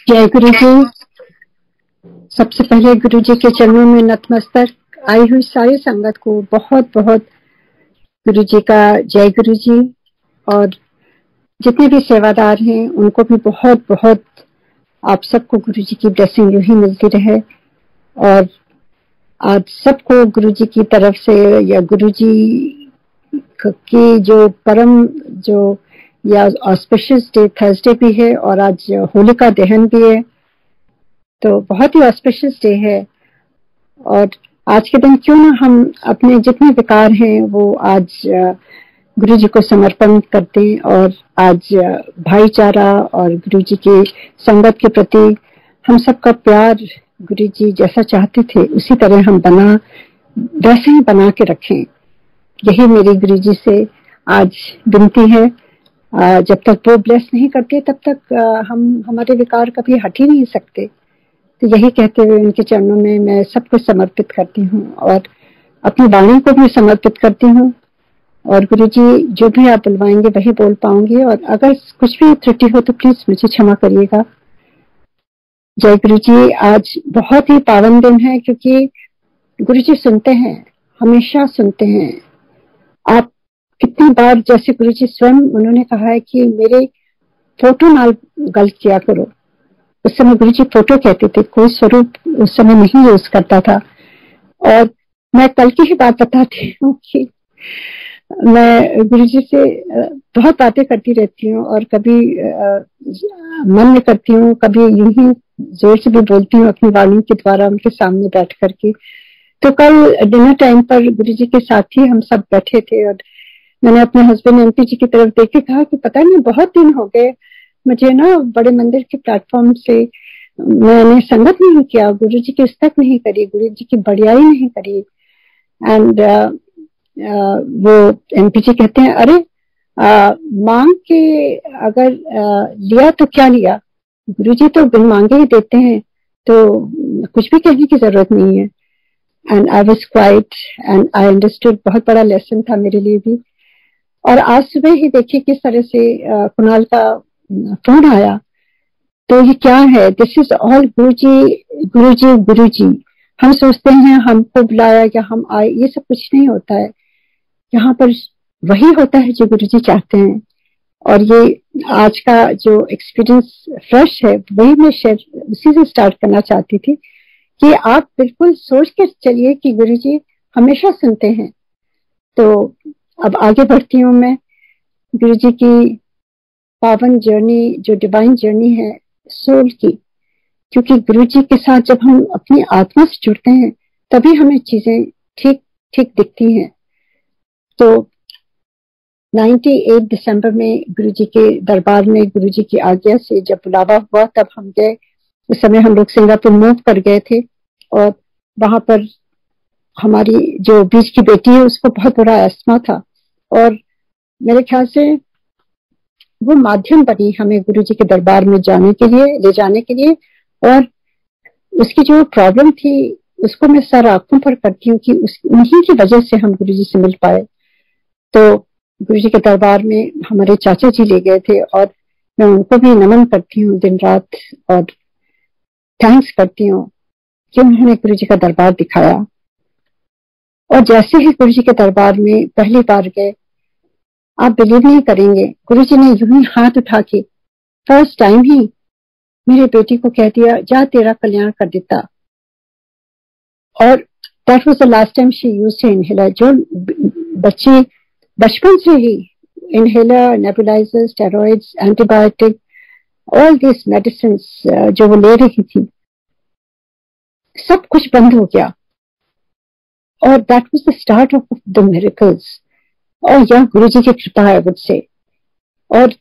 जय गुरु जी। सबसे पहले गुरु जी के चरणों में नतमस्तक आई हुई सारी संगत को बहुत बहुत गुरु जी का जय गुरु जी। और जितने भी सेवादार हैं उनको भी बहुत बहुत आप सबको गुरु जी की ब्लेसिंग यूं ही मिलती रहे। और आज सबको गुरु जी की तरफ से या गुरु जी की जो परम जो या ऑस्पिशियस डे थर्सडे भी है और आज होलिका दहन भी है, तो बहुत ही ऑस्पिशियस डे है। और आज के दिन क्यों ना हम अपने जितने विकार हैं वो आज गुरु जी को समर्पण करते हैं और आज भाईचारा और गुरु जी की संगत के प्रति हम सबका प्यार गुरु जी जैसा चाहते थे उसी तरह हम वैसे ही बना के रखें। यही मेरी गुरु जी से आज विनती है। जब तक वो ब्लेस नहीं करते तब तक हम हमारे विकार कभी हट ही नहीं सकते। तो यही कहते हुए उनके चरणों में मैं सब कुछ समर्पित करती हूँ और अपनी वाणी को भी समर्पित करती हूँ। और गुरु जी जो भी आप बुलवाएंगे वही बोल पाऊंगी, और अगर कुछ भी त्रुटि हो तो प्लीज मुझे क्षमा करिएगा। जय गुरु जी। आज बहुत ही पावन दिन है क्योंकि गुरु जी सुनते हैं, हमेशा सुनते हैं। आप कितनी बार, जैसे गुरु जी स्वयं उन्होंने कहा है कि मेरे फोटो नाल गल किया करो। उस समय गुरु जी फोटो कहते थे, कोई स्वरूप उस समय नहीं यूज करता था। और मैं कल की ही बात बताती हूँ कि मैं गुरु जी से बहुत बातें करती रहती हूँ और कभी मन में करती हूँ, कभी यूं ही जोर से भी बोलती हूँ अपनी वाणी के द्वारा उनके सामने बैठ करके। तो कल डिनर टाइम पर गुरु जी के साथ ही हम सब बैठे थे और मैंने अपने हस्बैंड एमपी जी की तरफ देख के कहा कि पता नहीं बहुत दिन हो गए मुझे ना बड़े मंदिर के प्लेटफॉर्म से मैंने संगत नहीं किया, गुरु जी की उस्तक नहीं करी, गुरु जी की बढ़ियाई नहीं करी। एंड वो एमपी जी कहते हैं, अरे मांग के अगर लिया तो क्या लिया, गुरु जी तो बिन मांगे ही देते हैं, तो कुछ भी कहने की जरूरत नहीं है। And I was quiet and I understood. बहुत बड़ा लेसन था मेरे लिए भी। और आज सुबह ही देखिए किस तरह से कुणाल का फोन आया। तो ये क्या है, दिस इज ऑल गुरु जी गुरु जी गुरु जी। हम सोचते हैं हमको बुलाया या हम आए, ये सब कुछ नहीं होता है। यहाँ पर वही होता है जो गुरु जी चाहते हैं। और ये आज का जो एक्सपीरियंस फ्रेश है वही मैं शेयर उसी से स्टार्ट करना चाहती थी कि आप बिल्कुल सोच के चलिए कि गुरु जी हमेशा सुनते हैं। तो अब आगे बढ़ती हूँ मैं गुरु जी की पावन जर्नी, जो डिवाइन जर्नी है सोल की। क्योंकि गुरु जी के साथ जब हम अपनी आत्मा से जुड़ते हैं तभी हमें चीजें ठीक ठीक दिखती हैं। तो 98 दिसंबर में गुरु जी के दरबार में गुरु जी की आज्ञा से जब बुलावा हुआ तब हम गए। उस समय हम लोग सिंगापुर मूव कर गए थे और वहां पर हमारी जो बीच की बेटी है उसको बहुत बड़ा अस्थमा था और मेरे ख्याल से वो माध्यम बनी हमें गुरु जी के दरबार में जाने के लिए, ले जाने के लिए। और उसकी जो प्रॉब्लम थी उसको मैं सर आंखों पर करती हूँ कि उन्हीं की वजह से हम गुरु जी से मिल पाए। तो गुरु जी के दरबार में हमारे चाचा जी ले गए थे और मैं उनको भी नमन करती हूँ दिन रात और थैंक्स करती हूँ कि उन्होंने गुरु जी का दरबार दिखाया। और जैसे ही गुरु जी के दरबार में पहली बार गए, आप बिलीव नहीं करेंगे, गुरु जी ने यूं ही हाथ उठा के फर्स्ट टाइम ही मेरे बेटी को कह दिया, जा तेरा कल्याण कर देता। और that was the last time she used inhaler. जो बच्चे बचपन से ही inhaler, nebuliser, steroids, antibiotic, all this medicine जो वो ले रही थी, सब कुछ बंद हो गया। और that was the start of the miracles. और यह गुरु जी की कृपा है मुझसे। और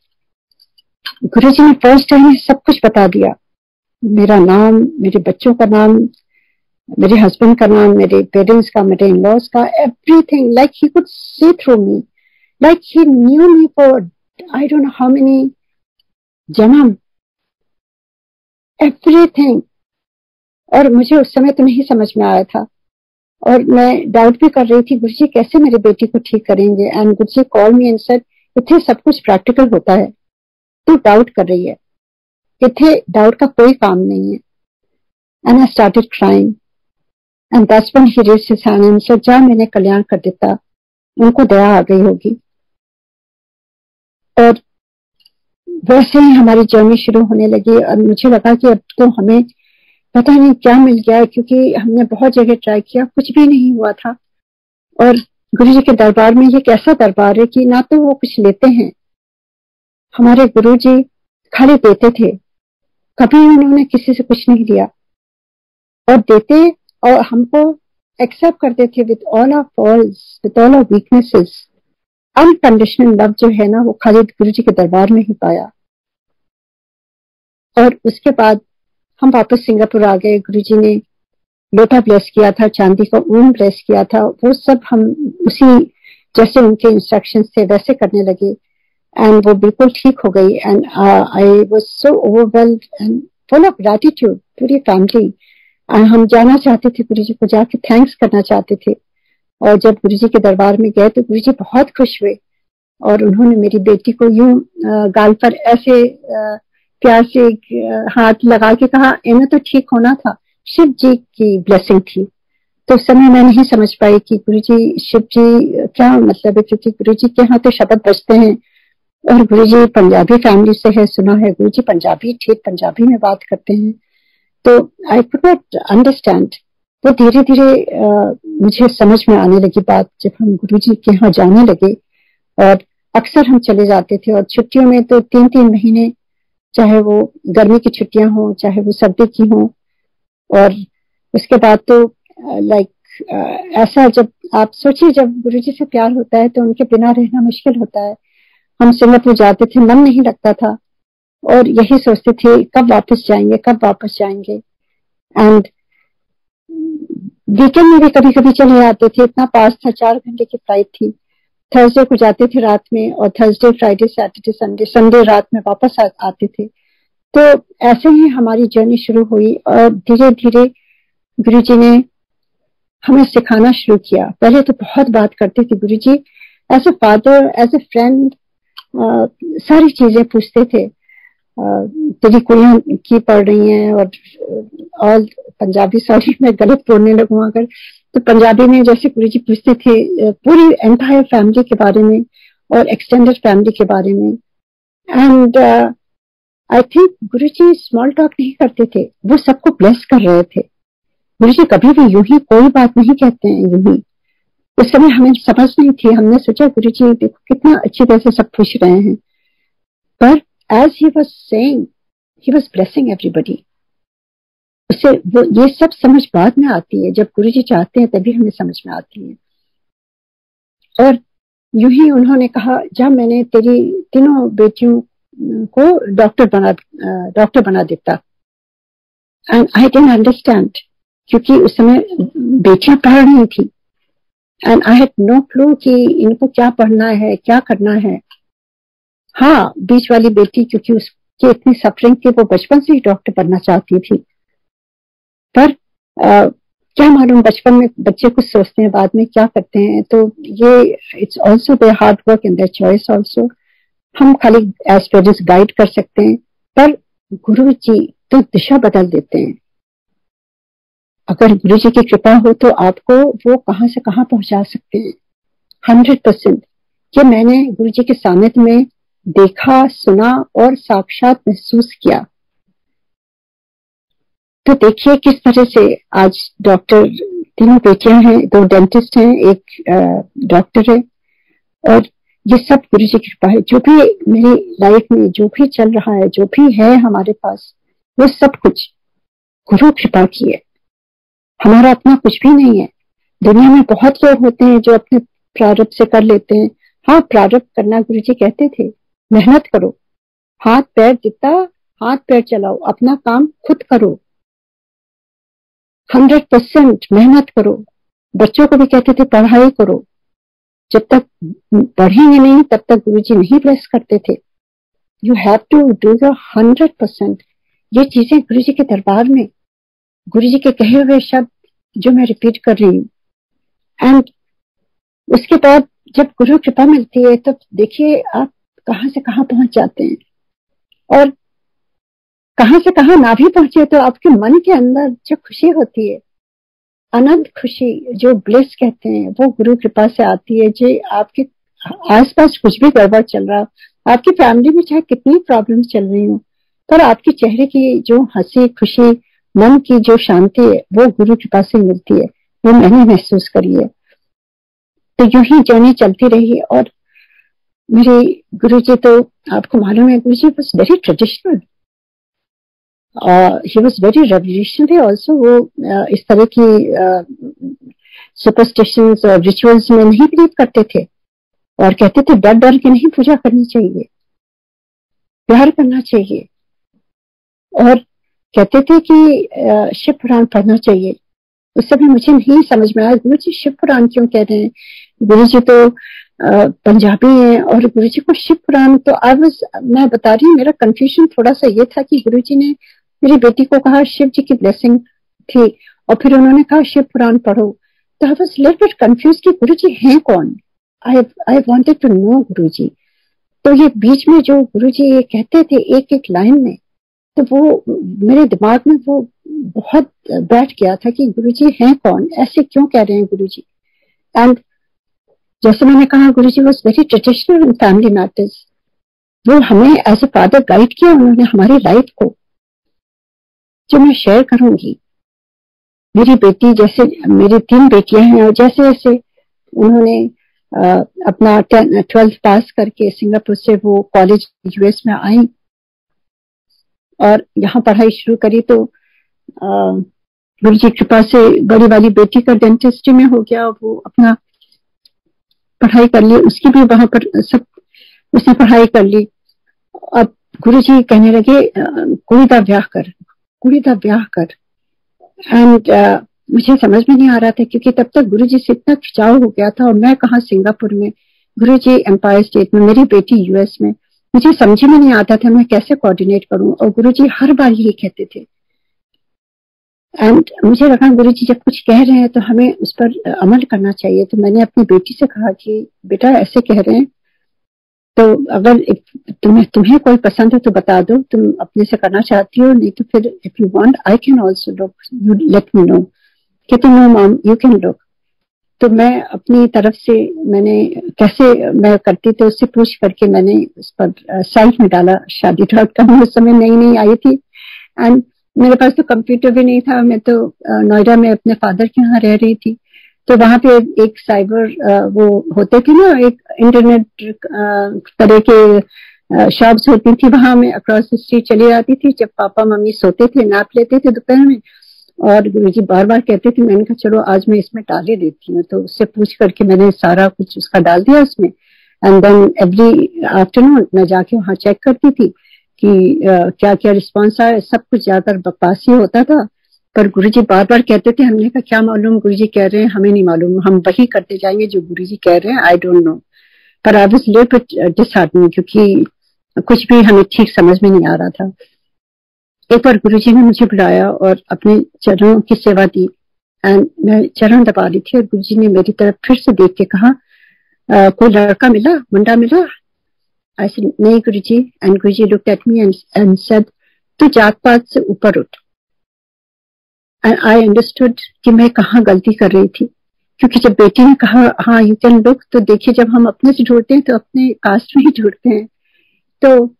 गुरु जी ने फर्स्ट टाइम सब कुछ बता दिया, मेरा नाम, मेरे बच्चों का नाम, मेरे हस्बैंड का नाम, मेरे पेरेंट्स का, मेरे इन-लॉज का, everything. Like he could see through me, like he new me for I don't know how many जन्म, एवरीथिंग। और मुझे उस समय तो नहीं समझ में आया था और मैं डाउट भी कर रही थी, गुरु जी कैसे मेरी बेटी को ठीक करेंगे। And Guru ji call me and said, इतने सब कुछ प्रैक्टिकल होता है, तू डाउट कर रही है। ये थे डाउट का कोई काम नहीं है। And I started crying and that's when he raised his hand and said, जा मैंने कल्याण कर देता, उनको दया आ गई होगी। और वैसे ही हमारी जर्नी शुरू होने लगी और मुझे लगा कि अब तो हमें पता नहीं क्या मिल गया, क्योंकि हमने बहुत जगह ट्राई किया, कुछ भी नहीं हुआ था। और गुरु जी के दरबार में ये कैसा दरबार है कि ना तो वो कुछ लेते हैं, हमारे गुरु जी खाली देते थे, कभी उन्होंने किसी से कुछ नहीं लिया, और देते और हमको एक्सेप्ट करते थे with all our faults, with all our weaknesses. Unconditional love जो है ना, वो खाली गुरु जी के दरबार में ही पाया। और उसके बाद हम वापस सिंगापुर आ गए। गुरु जी ने लोटा ब्लेस किया था, चांदी का ऊन ब्लेस किया था, वो सब हम उसी जैसे उनके इंस्ट्रक्शंस थे वैसे करने लगे एंड वो बिल्कुल ठीक हो गई। And I was so overwhelmed and full of gratitude, पूरी फैमिली। हम जाना चाहते थे गुरु जी को, जाके थैंक्स करना चाहते थे। और जब गुरु जी के दरबार में गए तो गुरु जी बहुत खुश हुए और उन्होंने मेरी बेटी को यूं गाल पर ऐसे प्यार से हाथ लगा के कहा, इन्हें तो ठीक होना था, शिव जी की ब्लेसिंग थी। तो उस समय मैं नहीं समझ पाई कि गुरु जी शिव जी क्या मतलब है, क्योंकि गुरु जी के यहाँ तो शब्द बजते हैं और गुरु जी पंजाबी फैमिली से है, सुना है गुरु जी पंजाबी ठीक पंजाबी में बात करते हैं। तो आई कुड नॉट अंडरस्टैंड। तो धीरे धीरे मुझे समझ में आने लगी बात जब हम गुरु जी के यहाँ जाने लगे। और अक्सर हम चले जाते थे और छुट्टियों में तो 3-3 महीने, चाहे वो गर्मी की छुट्टियां हो चाहे वो सर्दी की हो। और उसके बाद तो लाइक ऐसा, जब आप सोचिए जब गुरु जी से प्यार होता है तो उनके बिना रहना मुश्किल होता है। हम सिंगापुर जाते थे, मन नहीं लगता था और यही सोचते थे कब वापस जाएंगे, कब वापस जाएंगे। एंड वीकेंड में भी कभी कभी चले आते थे, इतना पास था, 4 घंटे की फ्लाइट थी। थर्सडे को जाते थे रात में और Thursday Friday Saturday Sunday, Sunday रात में वापस आते थे। तो ऐसे ही हमारी जर्नी शुरू हुई और धीरे धीरे गुरु जी ने हमें सिखाना शुरू किया। पहले तो बहुत बात करते थे Guru ji, as a father as a friend, सारी चीजें पूछते थे। तेरी कुड़ियां की पढ़ रही हैं और पंजाबी, सॉरी मैं गलत बोलने लगूं अगर, तो पंजाबी में जैसे गुरु जी पूछते थे पूरी एंटायर फैमिली के बारे में और एक्सटेंडेड फैमिली के बारे में। And I think Guru ji small talk नहीं करते थे, वो सबको ब्लेस कर रहे थे। गुरु जी कभी भी यूं ही कोई बात नहीं कहते हैं यूं ही। उस समय हमें समझ नहीं थी, हमने सोचा गुरु जी देखो कितना अच्छी तरह से सब पूछ रहे हैं, पर as he was saying, he was blessing everybody. उससे वो ये सब समझ बाद में आती है, जब गुरु जी चाहते हैं तभी हमें समझ में आती है। और यूं ही उन्होंने कहा, जब मैंने तेरी तीनों बेटियों को डॉक्टर बना देता। एंड आई डिडंट अंडरस्टैंड, क्योंकि उस समय बेटियां पढ़ रही थी and I had no clue कि इनको क्या पढ़ना है, क्या करना है। हाँ, बीच वाली बेटी क्योंकि उसकी इतनी सफरिंग थी, वो बचपन से ही डॉक्टर बनना चाहती थी। पर क्या मालूम, बचपन में बच्चे कुछ सोचते हैं, बाद में क्या करते हैं। तो ये it's also there hard work and their choice also. हम खाली एज पेरेंट्स गाइड कर सकते हैं, पर गुरु जी तो दिशा बदल देते हैं। अगर गुरु जी की कृपा हो तो आपको वो कहां से कहां पहुंचा सकते हैं 100%। ये मैंने गुरु जी के सानिध्य में देखा, सुना और साक्षात महसूस किया। तो देखिए किस तरह से आज डॉक्टर, तीनों बेटियां हैं, 2 डेंटिस्ट हैं, 1 डॉक्टर है। और ये सब गुरु जी की कृपा है। जो भी मेरी लाइफ में जो भी चल रहा है, जो भी है हमारे पास, वो सब कुछ गुरु कृपा की है। हमारा अपना कुछ भी नहीं है। दुनिया में बहुत लोग होते हैं जो अपने प्रारब्ध से कर लेते हैं। हाँ, प्रारब्ध करना गुरु जी कहते थे, मेहनत करो, हाथ पैर दिता, हाथ पैर चलाओ, अपना काम खुद करो, 100% मेहनत करो। बच्चों को भी कहते थे पढ़ाई करो, जब तक पढ़ेंगे नहीं तब तक गुरु जी नहीं ब्लेस करते थे। You have to do your 100%। ये चीजें गुरु जी के दरबार में, गुरु जी के कहे हुए शब्द जो मैं रिपीट कर रही हूँ। एंड उसके बाद जब गुरु कृपा मिलती है तो देखिए आप कहां से कहां पहुंच जाते हैं। और कहां से कहां ना भी पहुंचे तो आपके मन के अंदर जो खुशी होती है, अनंत खुशी, जो ब्लिस कहते हैं, वो गुरु कृपा से आती है। जो आपके आसपास कुछ भी गड़बड़ चल रहा, आपकी फैमिली में चाहे कितनी प्रॉब्लम्स चल रही हो, पर आपके चेहरे की जो हंसी खुशी, मन की जो शांति है, वो गुरु कृपा से मिलती है। वो मैंने महसूस करी है। तो यूं ही जर्नी चलती रही। और मेरे गुरु जी तो आपको मालूम है, Guru ji was very traditional, he was very revolutionary also. वो इस तरह की सुपरस्टिशंस और रिचुअल्स में नहीं बिलीव करते थे, और कहते थे डर डर के नहीं पूजा करनी चाहिए, प्यार करना चाहिए। और कहते थे कि शिव पुराण पढ़ना चाहिए। उस समय मुझे नहीं समझ में आया, गुरु जी शिव पुराण क्यों कह रहे हैं? गुरु जी तो पंजाबी हैं, और गुरु जी को शिव पुराण। तो मैं बता रही हूँ, मेरा कंफ्यूजन थोड़ा सा ये था कि गुरु जी ने मेरी बेटी को कहा शिव जी की ब्लेसिंग थी, और फिर उन्होंने कहा शिव पुराण पढ़ो। तो आई वाज लिटिल बिट कंफ्यूज कि गुरु जी हैं कौन। आई वांटेड टू नो गुरु जी। तो ये बीच में जो गुरु जी ये कहते थे एक एक लाइन में, तो वो मेरे दिमाग में वो बहुत बैठ गया था कि गुरु जी हैं कौन, ऐसे क्यों कह रहे हैं गुरु जी। एंड जैसे मैंने कहा, Guru ji was very traditional in family matters. वो हमें एज ए फादर गाइड किया उन्होंने हमारी लाइफ को, जो मैं शेयर करूंगी। मेरी बेटी, जैसे मेरी 3 बेटियां हैं, और जैसे जैसे उन्होंने अपना 12th पास करके सिंगापुर से वो कॉलेज यूएस में आई और यहाँ पढ़ाई शुरू करी, तो गुरु जी कृपा से बड़ी वाली बेटी का डेंटिस्ट्री में हो गया। वो अपना पढ़ाई कर ली, उसकी भी वहां पर सब उसने पढ़ाई कर ली। अब गुरु जी कहने लगे कुड़ी दा ब्याह कर, कुड़ी दा ब्याह कर। एंड मुझे समझ में नहीं आ रहा था, क्योंकि तब तक गुरु जी से इतना खिंचाव हो गया था, और मैं कहाँ सिंगापुर में, गुरु जी एम्पायर स्टेट में, मेरी बेटी यूएस में। मुझे समझ में नहीं आता था मैं कैसे कोऑर्डिनेट करूं, और गुरु जी हर बार यही कहते थे। एंड मुझे लगा गुरु जी जब कुछ कह रहे हैं तो हमें उस पर अमल करना चाहिए। तो मैंने अपनी बेटी से कहा कि बेटा ऐसे कह रहे हैं, तो अगर तुम्हें कोई पसंद है तो बता दो, तुम अपने से करना चाहती हो, नहीं तो फिर if you want I can also look, you let me know. कहते no mom you can look. तो मैं अपनी तरफ से मैंने कैसे मैं करती थी उससे पूछ करके मैंने उस पर साइट में डाला shaadi.com। उस समय नई नई आई थी, एंड मेरे पास तो कंप्यूटर भी नहीं था। मैं तो नोएडा में अपने फादर के यहाँ रह रही थी, तो वहां पे एक साइबर वो होते थे ना, एक इंटरनेट तरह के शॉप्स होती थी, वहां मैं अक्रॉस द स्ट्रीट चली जाती थी जब पापा मम्मी सोते थे, नाप लेते थे दोपहर में। और गुरुजी बार बार कहते थे, मैंने कहा चलो आज मैं इसमें डाल ही देती हूँ। तो उससे पूछ करके मैंने सारा कुछ उसका डाल दिया उसमें, एंड देन एवरी आफ्टरनून मैं जाके वहां चेक करती थी कि क्या क्या रिस्पॉन्स आया। सब कुछ ज्यादातर बकवास ही होता था, पर गुरुजी बार बार कहते थे। हमने कहा क्या मालूम गुरुजी कह रहे हैं, हमें नहीं मालूम, हम वही करते जाएंगे जो गुरुजी कह रहे हैं, आई डोंट नो। पर I was little bit disheartening, क्योंकि कुछ भी हमें ठीक समझ में नहीं आ रहा था। एक बार गुरुजी ने मुझे बुलाया और अपने चरणों की सेवा दी, एंड मैं चरण दबा रही थी और गुरुजी ने मेरी तरफ फिर से देख के कहा कोई लड़का मिला, मुंडा मिला? आई सेड नहीं Guruji. And Guruji looked at me and said तू जात पात से ऊपर उठ। एंड आई अंडरस्टूड कि मैं कहाँ गलती कर रही थी, क्योंकि जब बेटी ने कहा हाँ यू कैन लुक, तो देखिए जब हम अपने से ढूंढते हैं तो अपने कास्ट में ही ढूंढते हैं। तो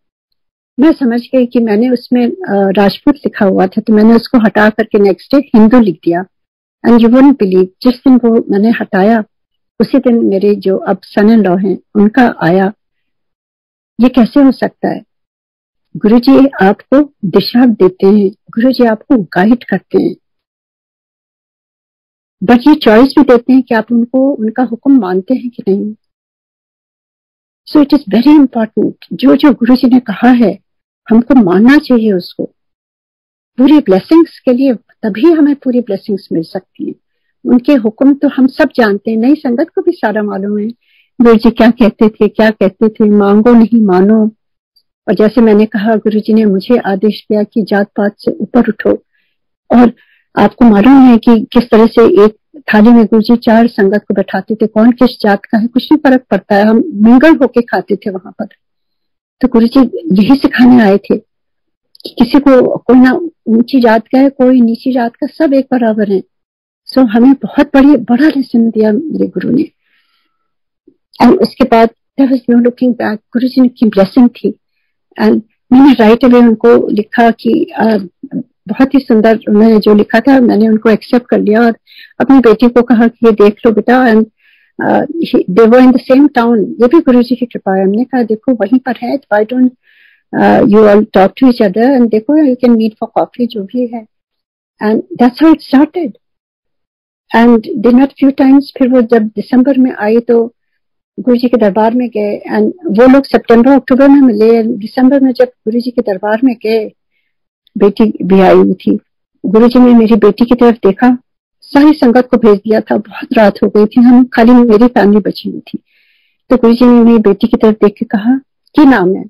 मैं समझ गई कि मैंने उसमें राजपूत लिखा हुआ था, तो मैंने उसको हटा करके नेक्स्ट डे हिंदू लिख दिया। एंड यू वुडंट बिलीव, जिस दिन वो मैंने हटाया उसी दिन मेरे जो अब सन इन लॉ हैं उनका आया। ये कैसे हो सकता है? गुरुजी आपको दिशा देते हैं, गुरुजी आपको गाइड करते हैं, बट ये चॉइस भी देते हैं कि आप उनको उनका हुक्म मानते हैं कि नहीं। So it is very important, जो जो गुरुजी ने कहा है हमको मानना चाहिए उसको। पूरी ब्लेसिंग्स के लिए तभी हमें पूरी ब्लेसिंग्स मिल सकती हैं। उनके हुक्म तो हम सब जानते हैं, नई संगत को भी सारा मालूम है गुरुजी क्या कहते थे, क्या कहते थे, मांगो नहीं मानो। और जैसे मैंने कहा गुरुजी ने मुझे आदेश दिया कि जात पात से ऊपर उठो। और आपको मालूम है कि किस तरह से एक थाली में गुरुजी 4 संगत को बैठाते थे, कौन किस जात का है कुछ नहीं फर्क पड़ता है, हम मिंगल होके खाते थे वहां पर। तो गुरुजी यही सिखाने आए थे। किसी को कोई ना ऊंची जात का है, कोई नीची जात का, सब एक बराबर है। सो हमें बहुत बड़ा लेसन दिया मेरे गुरु ने। एंड उसके बाद there was no looking back. Guru ji की ब्लेसिंग थी। एंड मैंने राइट अवे उनको लिखा कि बहुत ही सुंदर उन्होंने जो लिखा था, मैंने उनको एक्सेप्ट कर लिया और अपनी बेटी को कहा कि ये देख लो बेटा। And they were in the same town. ये भी गुरु जी की कृपा है। हमने कहा देखो वहीं पर है, why don't you all talk to each other and देखो you can meet for coffee, जो भी है। and that's how it started. and they met few times। फिर वो जब दिसंबर में आई तो गुरु जी के दरबार में गए। एंड वो लोग सितंबर अक्टूबर में मिले। दिसंबर में जब गुरु जी के दरबार में गए, बेटी भी आई हुई थी। गुरु जी ने मेरी बेटी की तरफ देखा, सारी संगत को भेज दिया था, बहुत रात हो गई थी, हम खाली मेरी फैमिली बची हुई थी। तो गुरु जी ने मेरी बेटी की तरफ देख के कहा क्या नाम है।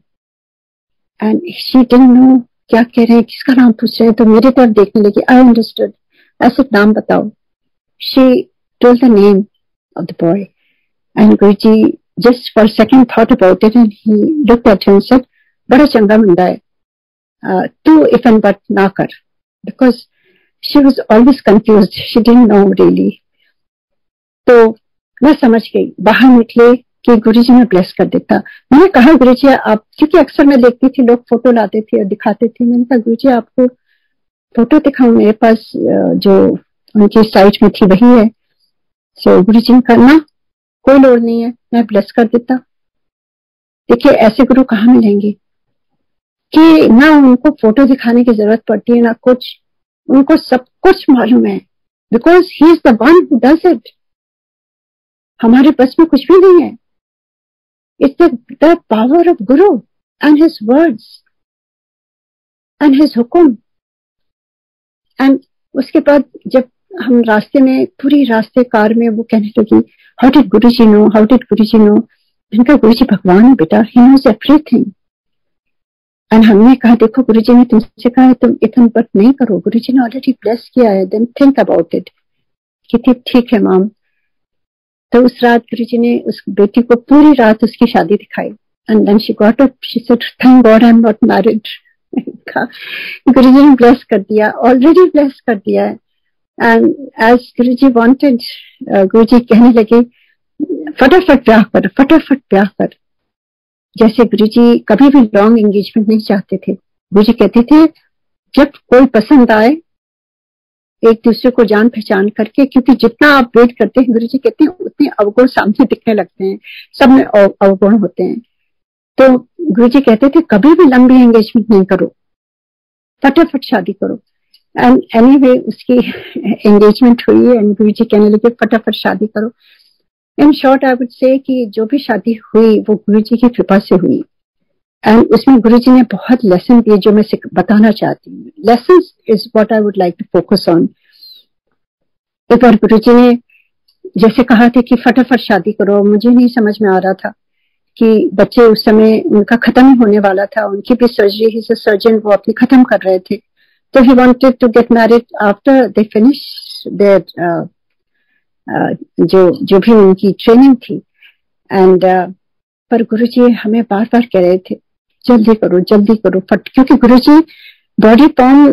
एंड शी डिडंट नो क्या कह रहे हैं, किसका नाम पूछ रहे हैं। तो मेरी तरफ देखने लगी। I understood. ऐसे नाम बताओ। She told the name of the boy. And Guruji just for a second thought about it and he looked at her and said, बड़ा चंगा मुंडा है, तू if and but ना कर, because she was always confused, she didn't know really। तो मैं समझ गई। बाहर निकले कि गुरुजी ने ब्लेस कर देता। मैंने कहा गुरुजी आप, क्योंकि अक्सर मैं देखती थी लोग फोटो लाते थे और दिखाते थे, मैंने कहा गुरुजी आपको फोटो दिखाऊं, मेरे पास जो उनकी साइट में थी वही है। सो गुरुजी ने कहा ना कोई लोड़ नहीं है, मैं ब्लेस कर देता। देखिए ऐसे गुरु कहाँ मिलेंगे कि ना उनको फोटो दिखाने की जरूरत पड़ती है ना कुछ, उनको सब कुछ मालूम है, because he is the one who does it. हमारे बस में कुछ भी नहीं है। It's the power of Guru and his words and his हुक्म। एंड उसके बाद जब हम रास्ते में, पूरी रास्ते कार में वो कहने लगी how did Guruji know, how did Guruji know. मैंने कहा गुरुजी भगवान है बेटा, ही नोज एवरीथिंग। एंड हमने कहा देखो गुरुजी ने तुमसे कहा है तुम इतना बट नहीं करो, गुरुजी ने ऑलरेडी ब्लेस किया है, देन थिंक अबाउट इट। कि ठीक है माम। तो उस रात गुरुजी ने उस बेटी को पूरी रात उसकी शादी दिखाई। And then she got up, she said thank god I am not married. Guruji ने ब्लेस कर दिया, ऑलरेडी ब्लेस कर दिया है। And as Guruji wanted, Guruji कहने लगे फटाफट ब्याह कर, फटाफट ब्याह कर। जैसे गुरुजी कभी भी लॉन्ग एंगेजमेंट नहीं चाहते थे। गुरुजी कहते थे जब कोई पसंद आए एक दूसरे को जान पहचान करके, क्योंकि जितना आप वेट करते हैं गुरुजी कहते हैं उतने अवगुण सामने दिखने लगते हैं, सब में अवगुण होते हैं। तो गुरुजी कहते थे कभी भी लंबी एंगेजमेंट नहीं करो, फटाफट शादी करो। एंड एनीवे उसकी एंगेजमेंट हुई एंड गुरुजी कहने लगे फटाफट शादी करो। In short I would say कि जो भी शादी हुई वो गुरुजी की कृपा से हुई। एंड उसमें गुरुजी ने बहुत लेसन दिए जो मैं बताना चाहती हूँ। Lessons is what I would like to focus on. एक बार गुरुजी ने जैसे कहा था कि फटाफट शादी करो, मुझे नहीं समझ में आ रहा था कि बच्चे उस समय उनका खत्म ही होने वाला था, उनकी भी सर्जरी, ही सर्जन, वो अपनी खत्म कर रहे थे। तो he wanted to get married after they finish their जो भी उनकी ट्रेनिंग थी। एंड पर गुरुजी हमें बार बार कह रहे थे जल्दी करो जल्दी करो, क्योंकि गुरुजी बॉडी फॉर्म,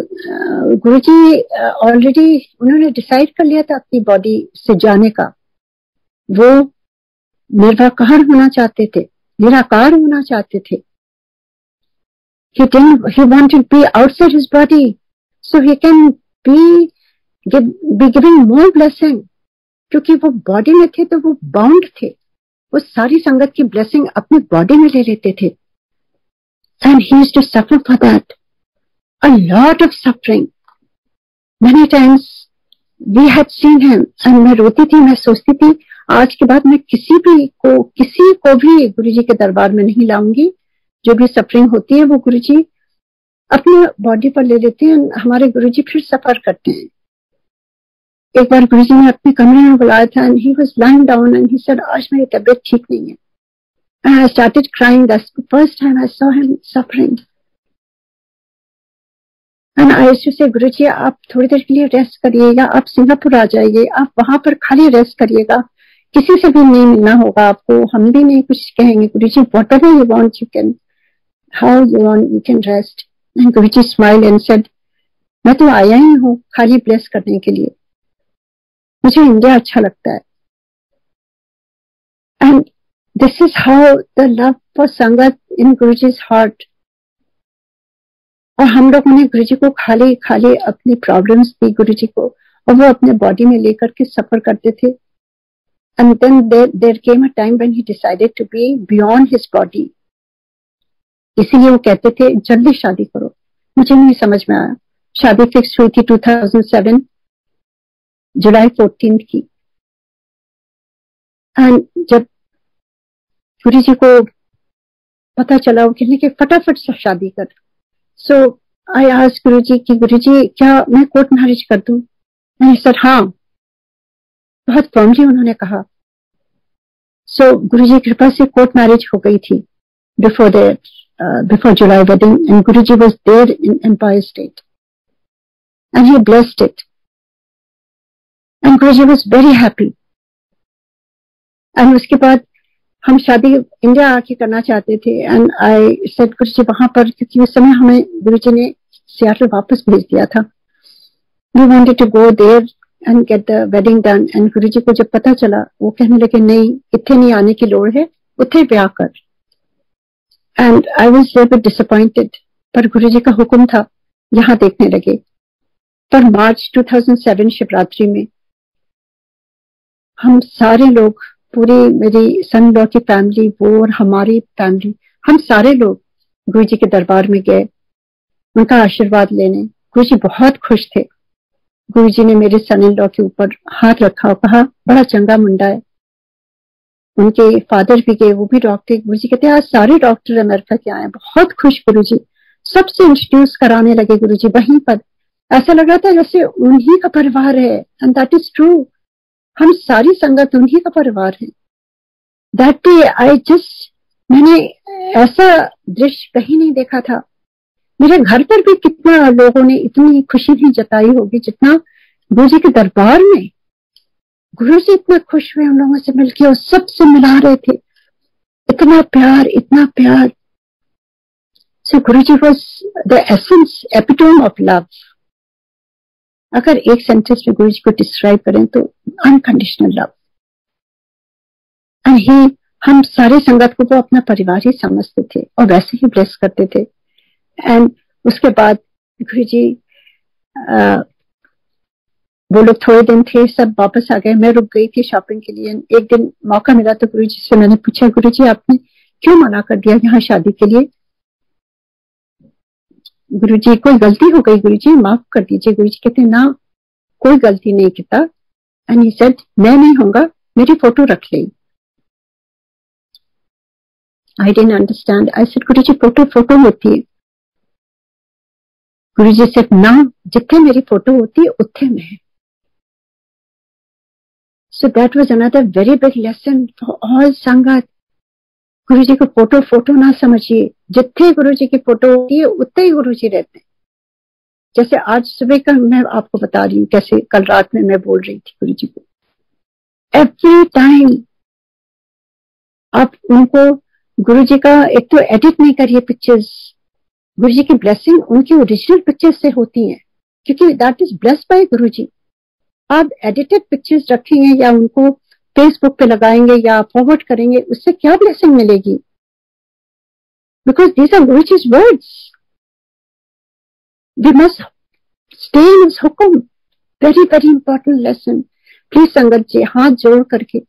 गुरुजी ऑलरेडी उन्होंने डिसाइड कर लिया था अपनी बॉडी से जाने का। वो निर्वाकार होना चाहते थे, निराकार होना चाहते थे। He wanted to be outside his body so he can be giving more blessing। क्योंकि वो बॉडी में थे तो वो बाउंड थे, वो सारी संगत की ब्लेसिंग अपनी बॉडी में ले लेते थे। And he used to suffer for that, a lot of suffering. Many times we had seen him and मैं रोती थी, मैं सोचती थी आज के बाद मैं किसी को भी गुरुजी के दरबार में नहीं लाऊंगी। जो भी सफरिंग होती है वो गुरुजी अपनी बॉडी पर ले लेते हैं, हमारे गुरुजी फिर सफर करते हैं। एक बार गुरुजी ने अपने कमरे में बुलाया था and he was lying down and he said आज मेरी तबीयत ठीक नहीं है। And I started crying, that's the first time I saw him suffering. And I used to say Guruji आप थोड़ी देर के लिए रेस्ट करिएगा, आप सिंगापुर आ जाइए, आप वहां पर खाली रेस्ट करिएगा, किसी से भी नहीं मिलना होगा आपको, हम भी नहीं कुछ कहेंगे। Guruji whatever you want you can, how you want you can rest. And Guruji smile and said, मैं तो आया ही हूँ खाली ब्लेस करने के लिए, मुझे इंडिया अच्छा लगता है। And this is how the love for संगत इन गुरुजी's हार्ट। और हम लोगों ने गुरुजी को खाली खाली अपनी प्रॉब्लम्स दी गुरुजी को, और वो अपने बॉडी में लेकर के सफर करते थे। And then there came a time when he decided to be beyond his body. इसीलिए वो कहते थे जल्दी शादी करो। मुझे नहीं समझ में आया। शादी फिक्स हुई थी 2007 जुलाई 14 की। एंड जब गुरुजी को पता चला, वो कहने के फटाफट से शादी कर। सो आई आस्क्ड गुरुजी कि गुरुजी क्या मैं कोर्ट मैरिज कर दूं? मैंने सर हाँ, बहुत फर्मली उन्होंने कहा। सो गुरुजी की कृपा से कोर्ट मैरिज हो गई थी before July wedding, and Guruji was there in Empire State and he blessed it, and Guruji was very happy. And उसके बाद हम शादी इंडिया आके करना चाहते थे, एंड आई सेड गुरुजी वहां पर, क्योंकि उस समय हमें गुरुजी ने सियाटल वापस भेज दिया था, we wanted to go there and get the wedding done. And Guruji को जब पता चला, वो कहने लगे नहीं, इतने नहीं आने की लोड़ है, उथे ब्याह कर। And I was very bit disappointed, पर गुरुजी का हुक्म था, यहाँ देखने लगे। पर मार्च 2007 शिवरात्रि में हम सारे लोग, पूरी मेरी सन लॉ की फैमिली, वो और हमारी फैमिली, हम सारे लोग गुरुजी के दरबार में गए उनका आशीर्वाद लेने। गुरुजी बहुत खुश थे। गुरुजी ने मेरे सन इन लॉ के ऊपर हाथ रखा और कहा बड़ा चंगा मुंडा है। उनके फादर भी गए, वो भी डॉक्टर। गुरुजी कहते आज सारे डॉक्टर अमेरिका के आए, बहुत खुश गुरुजी। सबसे इंट्रोड्यूस कराने लगे गुरुजी वहीं पर। ऐसा लग रहा था जैसे उन्हीं का परिवार है, एंड दैट इज ट्रू। हम सारी संगत उन्हीं का परिवार है। दैट डे मैंने ऐसा दृश्य कहीं नहीं देखा था। मेरे घर पर भी कितना लोगों ने इतनी खुशी नहीं जताई होगी जितना गुरुजी के दरबार में। गुरुजी इतना खुश हुए उन लोगों से मिलके, और सबसे मिला रहे थे। इतना प्यार, इतना प्यार। So Guruji was the essence, epitome of love. अगर एक सेंटेंस में गुरुजी को डिस्क्राइब करें तो अनकंडीशनल लव। एंड ही, हम सारे संगत को वो अपना परिवार ही समझते थे और वैसे ही ब्लेस करते थे। एंड उसके बाद गुरुजी वो लोग थोड़े दिन थे, सब वापस आ गए। मैं रुक गई थी शॉपिंग के लिए। एक दिन मौका मिला तो गुरुजी से मैंने पूछा, गुरुजी आपने क्यों मना कर दिया यहाँ शादी के लिए? गुरुजी कोई गलती हो गई गुरुजी, माफ कर दीजिए। गुरुजी कहते ना, कोई गलती नहीं किया। एंड ही सेड मैं नहीं होऊंगा, मेरी फोटो रख ले। आई didn't understand. I said Guruji photo होती है। गुरुजी सेड ना, जिथे मेरी फोटो होती है उथे मैं। So that was another very big lesson for all संगत। गुरुजी को फोटो ना समझिए। जिथे गुरुजी की फोटो होती है उतने ही गुरुजी रहते हैं। जैसे आज सुबह का मैं आपको बता रही हूँ, कैसे कल रात में मैं बोल रही थी गुरुजी को, एवरी टाइम आप उनको गुरुजी का, एक तो एडिट नहीं करिए पिक्चर्स। गुरुजी की ब्लेसिंग उनकी ओरिजिनल पिक्चर्स से होती है, क्योंकि दैट इज ब्लेस्ड बाय गुरुजी। आप एडिटेड पिक्चर्स रखेंगे या उनको फेसबुक पे लगाएंगे या फॉरवर्ड करेंगे, उससे क्या ब्लेसिंग मिलेगी? Because these are Guruji's words. We must stay in his हुक्म। Very very important lesson. Please Sangat ji, हाथ जोड़ करके,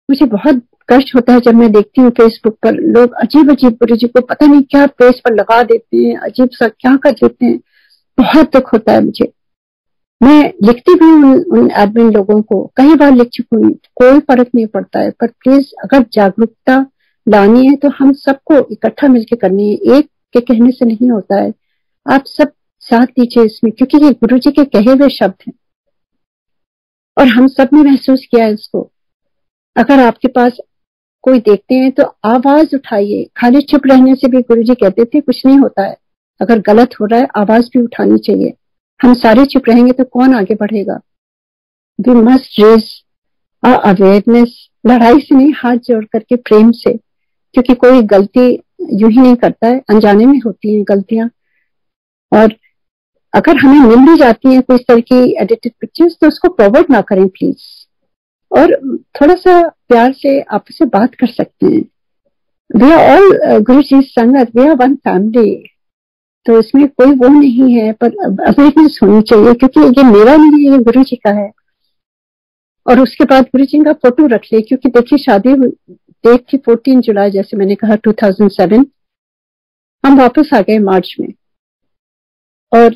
मुझे बहुत कष्ट होता है जब मैं देखती हूँ फेसबुक पर लोग अजीब अजीब गुरुजी को पता नहीं क्या फेस पर लगा देते हैं, अजीब सा क्या कर देते हैं। बहुत दुख होता है मुझे। मैं लिखती भी हूँ उन एडमिन लोगों को, कई बार लिख चुकी हूँ, कोई फर्क नहीं पड़ता है। पर प्लीज अगर जागरूकता लानी है तो हम सबको इकट्ठा मिलकर करनी है, एक के कहने से नहीं होता है। आप सब साथ दीजिए इसमें, क्योंकि ये गुरुजी के कहे हुए शब्द हैं और हम सब ने महसूस किया है इसको। अगर आपके पास कोई देखते हैं तो आवाज उठाइए। खाली चुप रहने से भी गुरुजी कहते थे कुछ नहीं होता है। अगर गलत हो रहा है आवाज भी उठानी चाहिए। हम सारे चुप रहेंगे तो कौन आगे बढ़ेगा? We must raise awareness. लड़ाई से नहीं, हाथ जोड़ करके प्रेम से, क्योंकि कोई गलती यूं ही नहीं करता है, अनजाने में होती हैं गलतियां। और अगर हमें मिल भी जाती हैं कोई इस तरह की एडिटेड पिक्चर्स तो उसको फॉरवर्ड ना करें प्लीज, और थोड़ा सा प्यार से आपस में बात कर सकते हैं। वी आर ऑल गुरु जी संगत, वी आर वन फैमिली, तो इसमें कोई वो नहीं है, पर अवेयरनेस होनी चाहिए क्योंकि ये मेरा नहीं है, ये गुरु जी का है। और उसके बाद गुरु जी का फोटो रख ले, क्योंकि देखिए शादी डेट थी 14 जुलाई, जैसे मैंने कहा 2007। हम वापस आ गए मार्च में, और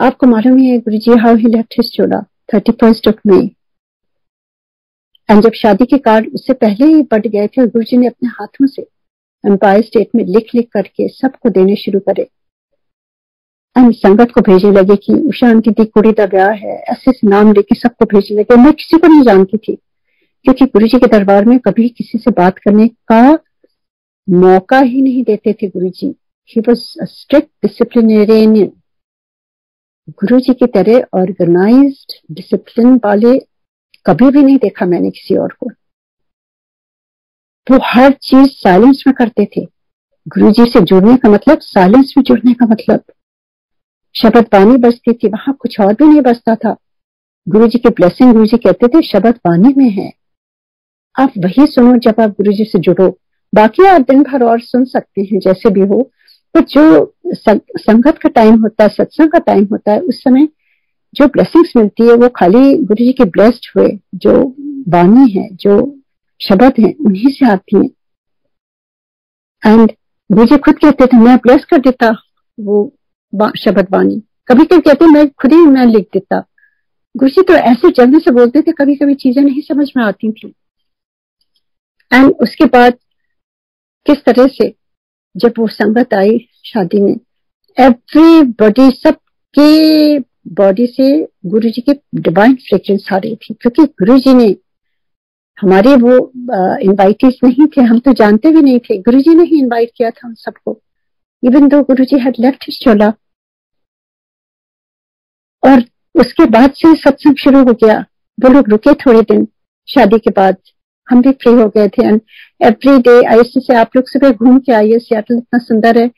आपको मालूम ही है Guru ji how he left his चोला 31 मई। एंड जब शादी के कार्ड उससे पहले ही बढ़ गए थे, गुरु जी ने अपने हाथों से एम्पायर स्टेट में लिख लिख करके सबको देने शुरू करे। हम संगत को भेजने लगे कि उषा आंटी दी कुड़ी का ब्याह है, ऐसे नाम लेके सबको भेजने लगे। मैं किसी को नहीं जानती थी, क्योंकि गुरु जी के दरबार में कभी किसी से बात करने का मौका ही नहीं देते थे Guru ji. He was a strict disciplinarian. Guru ji की तरह ऑर्गेनाइज्ड डिसिप्लिन वाले कभी भी नहीं देखा मैंने किसी और को। वो हर चीज साइलेंस में करते थे। गुरु जी से जुड़ने का मतलब साइलेंस में जुड़ने का मतलब। शब्द वाणी बजती थी, वहां कुछ और भी नहीं बजता था। गुरु जी की ब्लेसिंग, गुरु जी कहते थे शब्द वाणी में है, आप वही सुनो जब आप गुरु जी से जुड़ो। बाकी आप दिन भर और सुन सकते हैं जैसे भी हो, पर जो संगत का टाइम होता है, सत्संग का टाइम होता है, उस समय जो ब्लेसिंग्स मिलती है वो खाली गुरु जी के ब्लेस्ड हुए जो वाणी है, जो शब्द है, उन्हीं से आती है। एंड गुरु जी खुद कहते थे मैं ब्लेस कर देता वो शब्द वाणी। कभी कभी कहते मैं खुद ही मैं लिख देता। गुरु जी तो ऐसे जल्दी से बोलते थे, कभी कभी चीजें नहीं समझ में आती थी। एंड उसके बाद किस तरह से जब वो संगत आई शादी में, एवरीबॉडी, सबके बॉडी से गुरु जी की डिवाइन फ्रेग्रेंस आ रही थी, क्योंकि गुरु जी ने हमारे वो इनवाइटीज नहीं थे, हम तो जानते भी नहीं थे, गुरु जी ने ही इनवाइट किया था हम सबको। Even though Guru ji had left his चोला। और उसके बाद से सत्संग शुरू हो गया। वो लोग रुके थोड़े दिन, शादी के बाद हम भी फ्री हो गए थे। एंड एवरी डे ऐसे से आप लोग सुबह घूम के आइए, सियाटल इतना सुंदर है,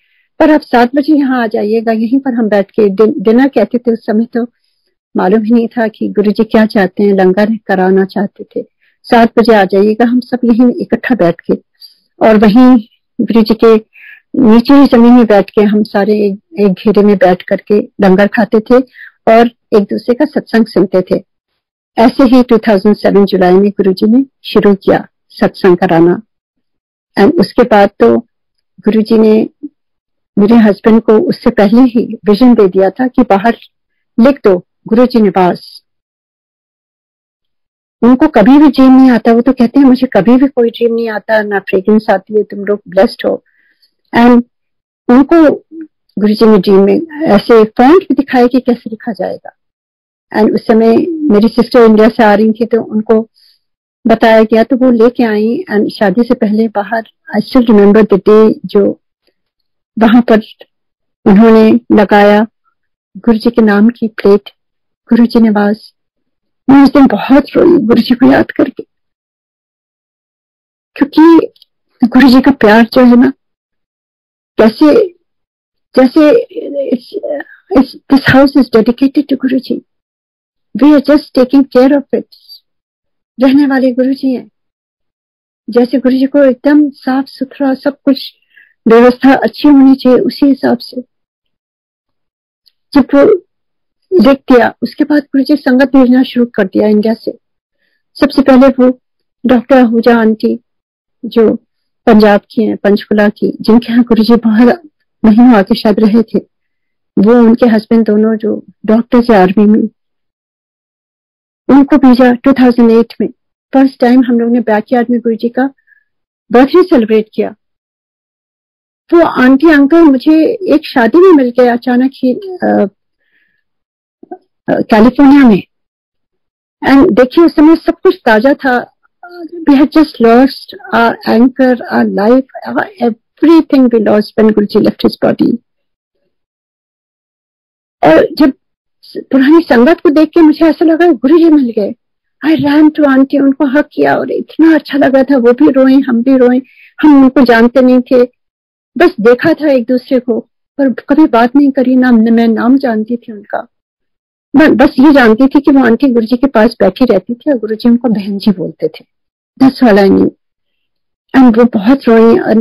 पर आप 7 बजे यहाँ आ जाइएगा, यहीं पर हम बैठ के डिनर कहते थे। उस समय तो मालूम ही नहीं था कि गुरुजी क्या चाहते हैं, लंगर कराना चाहते थे। 7 बजे आ जाइएगा, हम सब यहीं इकट्ठा बैठ के, और वहीं गुरुजी के नीचे ही जमीन में बैठ के हम सारे एक घेरे में बैठ करके लंगर खाते थे और एक दूसरे का सत्संग सुनते थे। ऐसे ही 2007 जुलाई में गुरुजी ने शुरू किया सत्संग कराना। एंड उसके बाद तो गुरुजी ने मेरे हस्बैंड को उससे पहले ही विजन दे दिया था कि बाहर लिख दो गुरुजी निवास। उनको कभी भी ड्रीम नहीं आता, वो तो कहते हैं मुझे कभी भी कोई ड्रीम नहीं आता, ना फ्रेग्रेंस आती है, तुम लोग ब्लेस्ड हो। एंड उनको गुरुजी ने ड्रीम में ऐसे फॉन्ट भी दिखाया कि कैसे लिखा जाएगा। एंड उस समय मेरी सिस्टर इंडिया से आ रही थी तो उनको बताया गया, तो वो लेके आई। एंड शादी से पहले बाहर, I still remember the day, जो वहां पर उन्होंने लगाया गुरुजी के नाम की प्लेट, गुरुजी निवास। मैं उस दिन बहुत रोई गुरुजी को याद करके, क्योंकि गुरुजी का प्यार जो है ना, कैसे जैसे this house is dedicated to Guruji, we are just taking care of it. रहने वाले गुरुजी हैं, जैसे गुरुजी को एकदम साफ सुथरा सब कुछ व्यवस्था अच्छी होनी चाहिए, उसी हिसाब से जब वो लिख दिया, उसके बाद गुरुजी संगत भेजना शुरू कर दिया इंडिया से। सबसे पहले वो डॉक्टर आहूजा आंटी जो पंजाब की हैं, पंचकुला की, जिनके यहाँ गुरुजी बहुत महीनों आके शायद रहे थे, वो उनके हस्बैंड दोनों जो डॉक्टर थे आर्मी में, उनको भेजा 2008 में। फर्स्ट टाइम हम लोग ने बैकयार्ड में गुरुजी का बर्थडे सेलिब्रेट किया। वो आंटी अंकल मुझे एक शादी में मिल गए अचानक ही कैलिफोर्निया में। एंड देखिए उस समय सब कुछ ताजा था। We had just lost our anchor, our life, everything we lost when Guruji left his body. और जब पुरानी संगत को देख के मुझे ऐसा लगा गुरुजी मिल गए। आई रैन टू आंटी, उनको हक किया और इतना अच्छा लगा था। वो भी रोए, हम भी रोए। हम उनको जानते नहीं थे, बस देखा था एक दूसरे को, पर कभी बात नहीं करी, ना मैं नाम जानती थी उनका। मैं बस ये जानती थी कि वो आंटी गुरुजी के पास बैठी रहती थी और गुरुजी उनको बहन जी बोलते थे। That's all I knew. And वो बहुत रोई और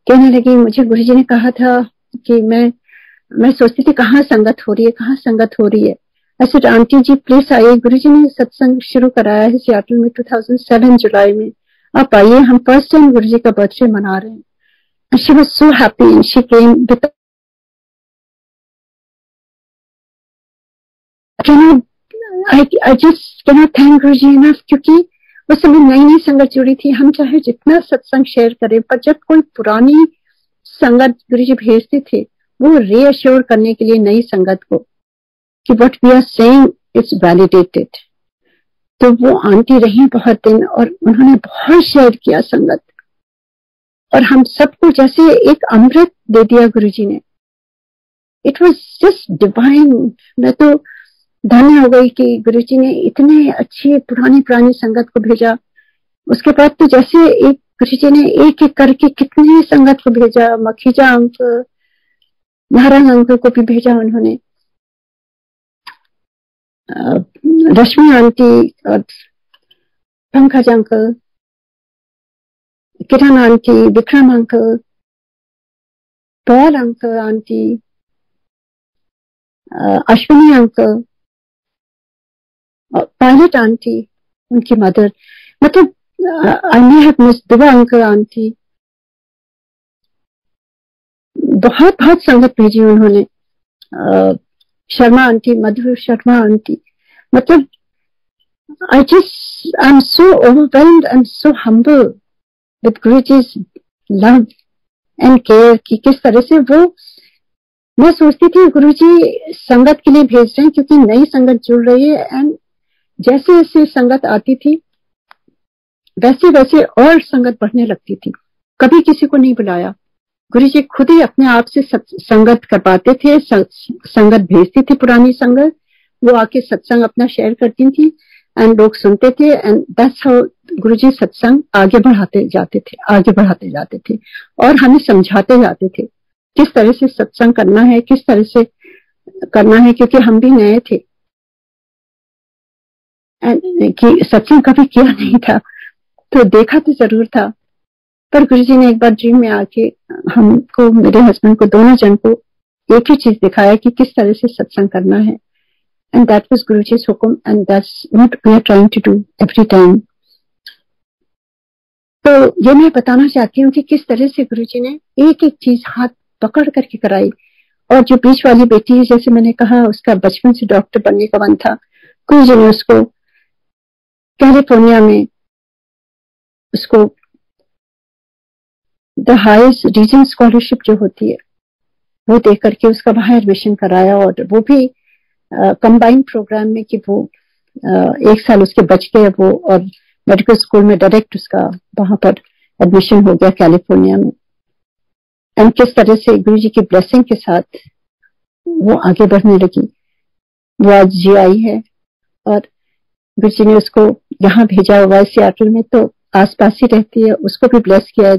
कहने लगी, मुझे गुरुजी ने कहा था कि मैं सोचती थी कहाँ संगत हो रही है, कहाँ संगत हो रही है। ऐसे आंटी जी प्लीज आइए, गुरुजी ने सत्संग शुरू कराया है सियाटल में 2007 जुलाई में, आप आइए, हम फर्स्ट टाइम गुरुजी का बर्थडे मना रहे हैं। And she was so happy and she came with I just cannot thank Guruji enough, क्योंकि उस समय नई नई संगत जुड़ी थी। हम चाहे जितना सत्संग शेयर करें, पर जब कोई पुरानी संगत गुरुजी भेजते थे वो रीअश्योर करने के लिए नई संगत को कि what we are saying is validated. तो वो आंटी रही बहुत दिन और उन्होंने बहुत शेयर किया संगत, और हम सबको जैसे एक अमृत दे दिया गुरुजी ने। It was just divine. मैं तो धन्य हो गई कि गुरुजी ने इतने अच्छी पुरानी संगत को भेजा। उसके बाद तो जैसे एक गुरुजी ने एक एक करके कितने संगत को भेजा, मखीजा अंकल, नारायण अंकल को भी भेजा उन्होंने, रश्मि आंटी और Pankaj uncle, Kiran aunty, Vikram uncle, Paul uncle aunty, Ashwini uncle, Pilot aunty, उनकी मदर, मतलब I may have miss Dua uncle aunty, बहुत बहुत संगत भेजी उन्होंने, शर्मा आंटी, मधु शर्मा आंटी। मतलब I am so overwhelmed, I am so humble with Guruji's love and care कि किस तरह से वो, मैं सोचती थी गुरुजी संगत के लिए भेज रहे हैं क्योंकि नई संगत जुड़ रही है। एंड जैसे जैसे संगत आती थी वैसे वैसे और संगत बढ़ने लगती थी। कभी किसी को नहीं बुलाया, गुरुजी खुद ही अपने आप से संगत करवाते थे, संगत भेजती थी पुरानी संगत, वो आके सत्संग अपना शेयर करती थी एंड लोग सुनते थे। एंड दैट्स हाउ गुरुजी सत्संग आगे बढ़ाते जाते थे और हमें समझाते जाते थे किस तरह से सत्संग करना है, किस तरह से करना है, क्योंकि हम भी नए थे कि सत्संग कभी किया नहीं था, तो देखा तो जरूर था। पर गुरुजी ने एक बार ड्रीम में आके हमको, मेरे हस्बैंड को, दोनों जन को एक ही चीज दिखाया कि किस तरह से सत्संग करना है। एंड दैट वाज गुरुजी's हुक्म and that's what we are trying to do every time. तो ये मैं बताना चाहती हूँ कि किस तरह से गुरुजी ने एक एक चीज हाथ पकड़ करके कराई। और जो बीच वाली बेटी, जैसे मैंने कहा, उसका बचपन से डॉक्टर बनने का मन था, गुरुजी ने उसको कैलिफोर्निया में उसको द हाईएस्ट रीजन स्कॉलरशिप जो होती है वो दे करके उसका वहां एडमिशन कराया। और वो भी कंबाइंड प्रोग्राम में कि वो एक साल उसके बच गए वो, और मेडिकल स्कूल में डायरेक्ट उसका वहां पर एडमिशन हो गया कैलिफोर्निया में। एंड किस तरह से गुरुजी की ब्लेसिंग के साथ वो आगे बढ़ने लगी। वो आज GI है और गुरुजी ने उसको यहाँ भेजा हुआ है सियाटल में, तो आसपास ही रहती है। उसको भी ब्लेस किया है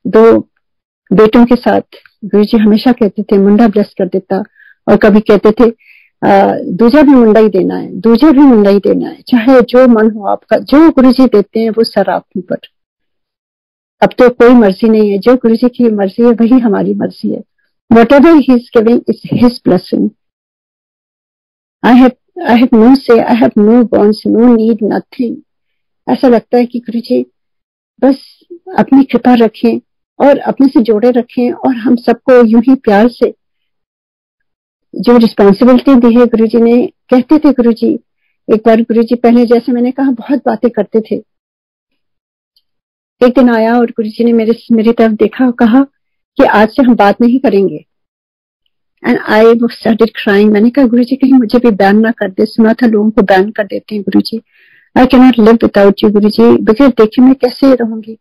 2 बेटों के साथ। गुरुजी हमेशा कहते थे मुंडा ब्लेस कर देता, और कभी कहते थे दूजा भी मुंडा ही देना है, दूजा भी मुंडा ही देना है, चाहे जो मन हो आपका, जो गुरुजी देते हैं वो सर आप ऊपर। अब तो कोई मर्जी नहीं है, जो गुरुजी की मर्जी है वही हमारी मर्जी है। Whatever he is giving is his blessing. I have no say, I have no wants, no need, nothing. ऐसा लगता है कि गुरुजी बस अपनी कृपा रखें और अपने से जोड़े रखें, और हम सबको यूं ही प्यार से जो रिस्पॉन्सिबिलिटी दी है गुरुजी ने। कहते थे गुरुजी, एक बार गुरुजी पहले, जैसे मैंने कहा, बहुत बातें करते थे। एक दिन आया और गुरुजी ने मेरी तरफ देखा और कहा कि आज से हम बात नहीं करेंगे। And I started crying. मैंने कहा गुरुजी कहीं मुझे भी बैन ना कर दे, सुना था लोगों को बैन कर देते हैं Guruji. I can not live without you Guruji, बगैर देखे मैं कैसे रहूंगी।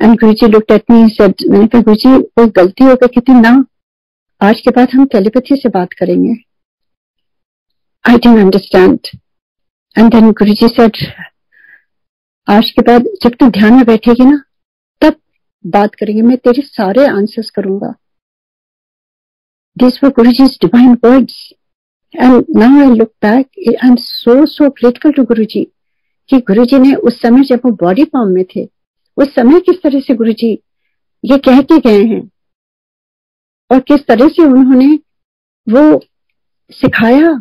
And Guruji looked at me, said, मैंने कहा गुरुजी कोई गलती हो गई कितनी ना, आज के बाद हम टेलीपैथी से बात करेंगे। I didn't understand. And then Guruji said, आज के बाद जब तू ध्यान में बैठेगी ना, तब बात करेंगे, मैं तेरे सारे आंसर्स करूंगा। These were Guruji's divine words. And now I look back, I'm so grateful to Guruji कि गुरुजी ने उस समय जब वो बॉडी फॉर्म में थे, उस समय किस तरह से गुरुजी ये कह के गए हैं और किस तरह से उन्होंने वो सिखाया।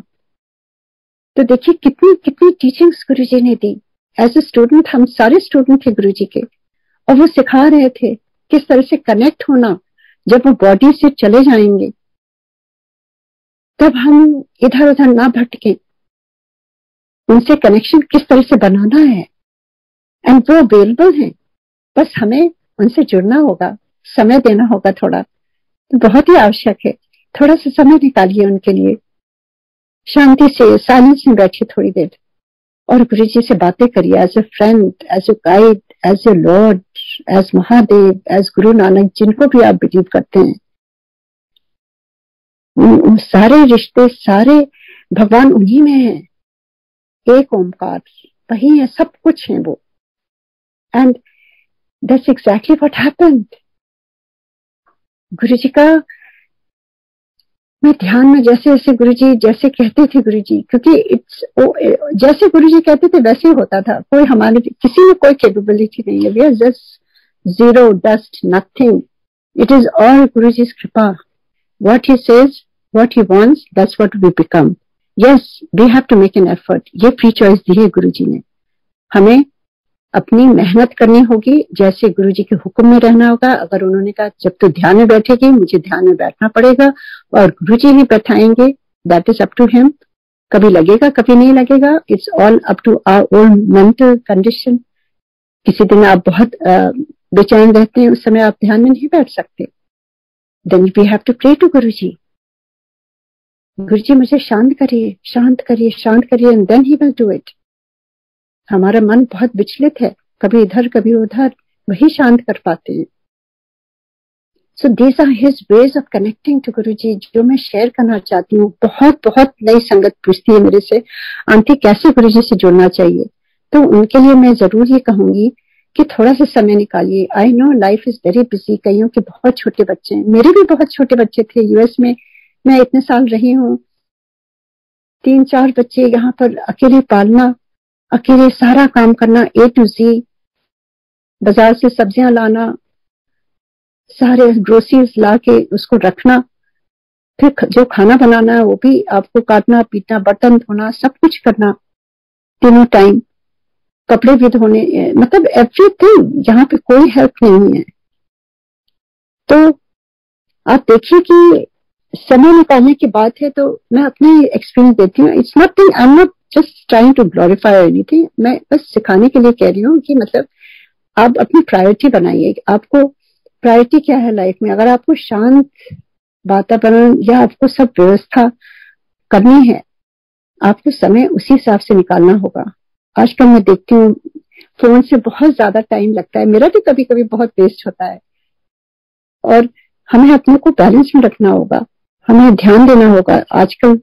तो देखिए कितनी कितनी टीचिंग्स गुरुजी ने दी। एज ए स्टूडेंट, हम सारे स्टूडेंट थे गुरुजी के, और वो सिखा रहे थे किस तरह से कनेक्ट होना। जब वो बॉडी से चले जाएंगे तब हम इधर उधर ना भटके, उनसे कनेक्शन किस तरह से बनाना है। एंड वो अवेलेबल हैं, बस हमें उनसे जुड़ना होगा, समय देना होगा थोड़ा। तो बहुत ही आवश्यक है, थोड़ा सा समय निकालिए उनके लिए, शांति से साइलेंस में बैठिए थोड़ी देर और गुरुजी से बातें करिए। As a friend, as a guide, as a lord, as Mahadev, as Guru Nanak, जिनको भी आप बिलीव करते हैं, उन सारे रिश्ते, सारे भगवान उन्हीं में है। एक ओमकार वही है, सब कुछ है वो। And that's exactly what happened. Guruji का मैं ध्यान में जैसे जैसे गुरुजी जैसे कहते थे गुरुजी, क्योंकि जैसे गुरुजी कहते थे वैसे ही होता था। कोई हमारे किसी में कोई कैपेबिलिटी नहीं है। We are just zero, dust, nothing. It is all Guruji's कृपा। What he says, what he wants, that's what we become. Yes, we have to make an effort. ये फ्री चॉइस दी है गुरुजी ने हमें। अपनी मेहनत करनी होगी, जैसे गुरुजी के हुक्म में रहना होगा। अगर उन्होंने कहा जब तो ध्यान में बैठेगी, मुझे ध्यान में बैठना पड़ेगा और गुरुजी ही बैठाएंगे। That is up to him. कभी लगेगा, कभी नहीं लगेगा। It's all up to our own mental condition. किसी दिन आप बहुत बेचैन रहते हैं, उस समय आप ध्यान में नहीं बैठ सकते, then we have to pray to Guruji. Guruji मुझे शांत करिए, शांत करिए, शांत करिए, and then he will do it. हमारा मन बहुत विचलित है, कभी इधर कभी उधर, वही शांत कर पाते हैं। So these are his ways of connecting to Guruji, जो मैं शेयर करना चाहती हूँ। बहुत बहुत नई संगत पूछती है मेरे से, आंटी कैसे गुरुजी से जुड़ना चाहिए? तो उनके लिए मैं जरूर ये कहूंगी कि थोड़ा सा समय निकालिए। I know life is very busy. कईयों के बहुत छोटे बच्चे हैं, मेरे भी बहुत छोटे बच्चे थे। यूएस में मैं इतने साल रही हूँ, 3-4 बच्चे यहाँ पर अकेले पालना, अकेले सारा काम करना, A to Z, बाजार से सब्जियां लाना, सारे ग्रोसरीज ला के उसको रखना, फिर जो खाना बनाना है वो भी आपको काटना, पीटना, बर्तन धोना, सब कुछ करना तीनों टाइम, कपड़े भी धोने, मतलब एवरीथिंग। यहाँ पे कोई हेल्प नहीं है। तो आप देखिए कि समय निकालने की बात है। तो मैं अपने एक्सपीरियंस देती हूँ। It's not, I am not just trying to glorify anything. मैं बस सिखाने के लिए कह रही हूँ कि मतलब आप अपनी प्रायोरिटी बनाइए। आपको प्रायोरिटी क्या है लाइफ में? अगर आपको शांत वातावरण या आपको सब व्यवस्था करनी है, आपको समय उसी हिसाब से निकालना होगा। आजकल मैं देखती हूँ फोन से बहुत ज्यादा टाइम लगता है। मेरा भी कभी कभी बहुत वेस्ट होता है, और हमें अपने को बैलेंस में रखना होगा, हमें ध्यान देना होगा। आजकल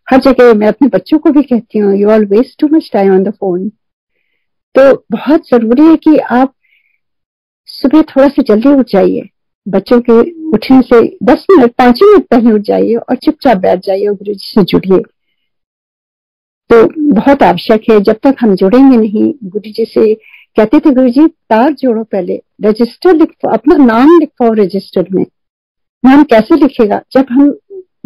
हर जगह मैं अपने बच्चों को भी कहती हूँ, you all waste too much time on the phone. तो बहुत जरूरी है कि आप सुबह थोड़ा सा जल्दी उठ जाइए। बच्चों के उठने से 10 मिनट 5 मिनट पहले उठ जाइए और चुपचाप बैठ जाइए और गुरुजी से जुड़िए। तो बहुत आवश्यक है। जब तक हम जुड़ेंगे नहीं, गुरुजी से कहते थे गुरुजी तार जोड़ो, पहले रजिस्टर लिखो, अपना नाम लिखो रजिस्टर में। नाम कैसे लिखेगा? जब हम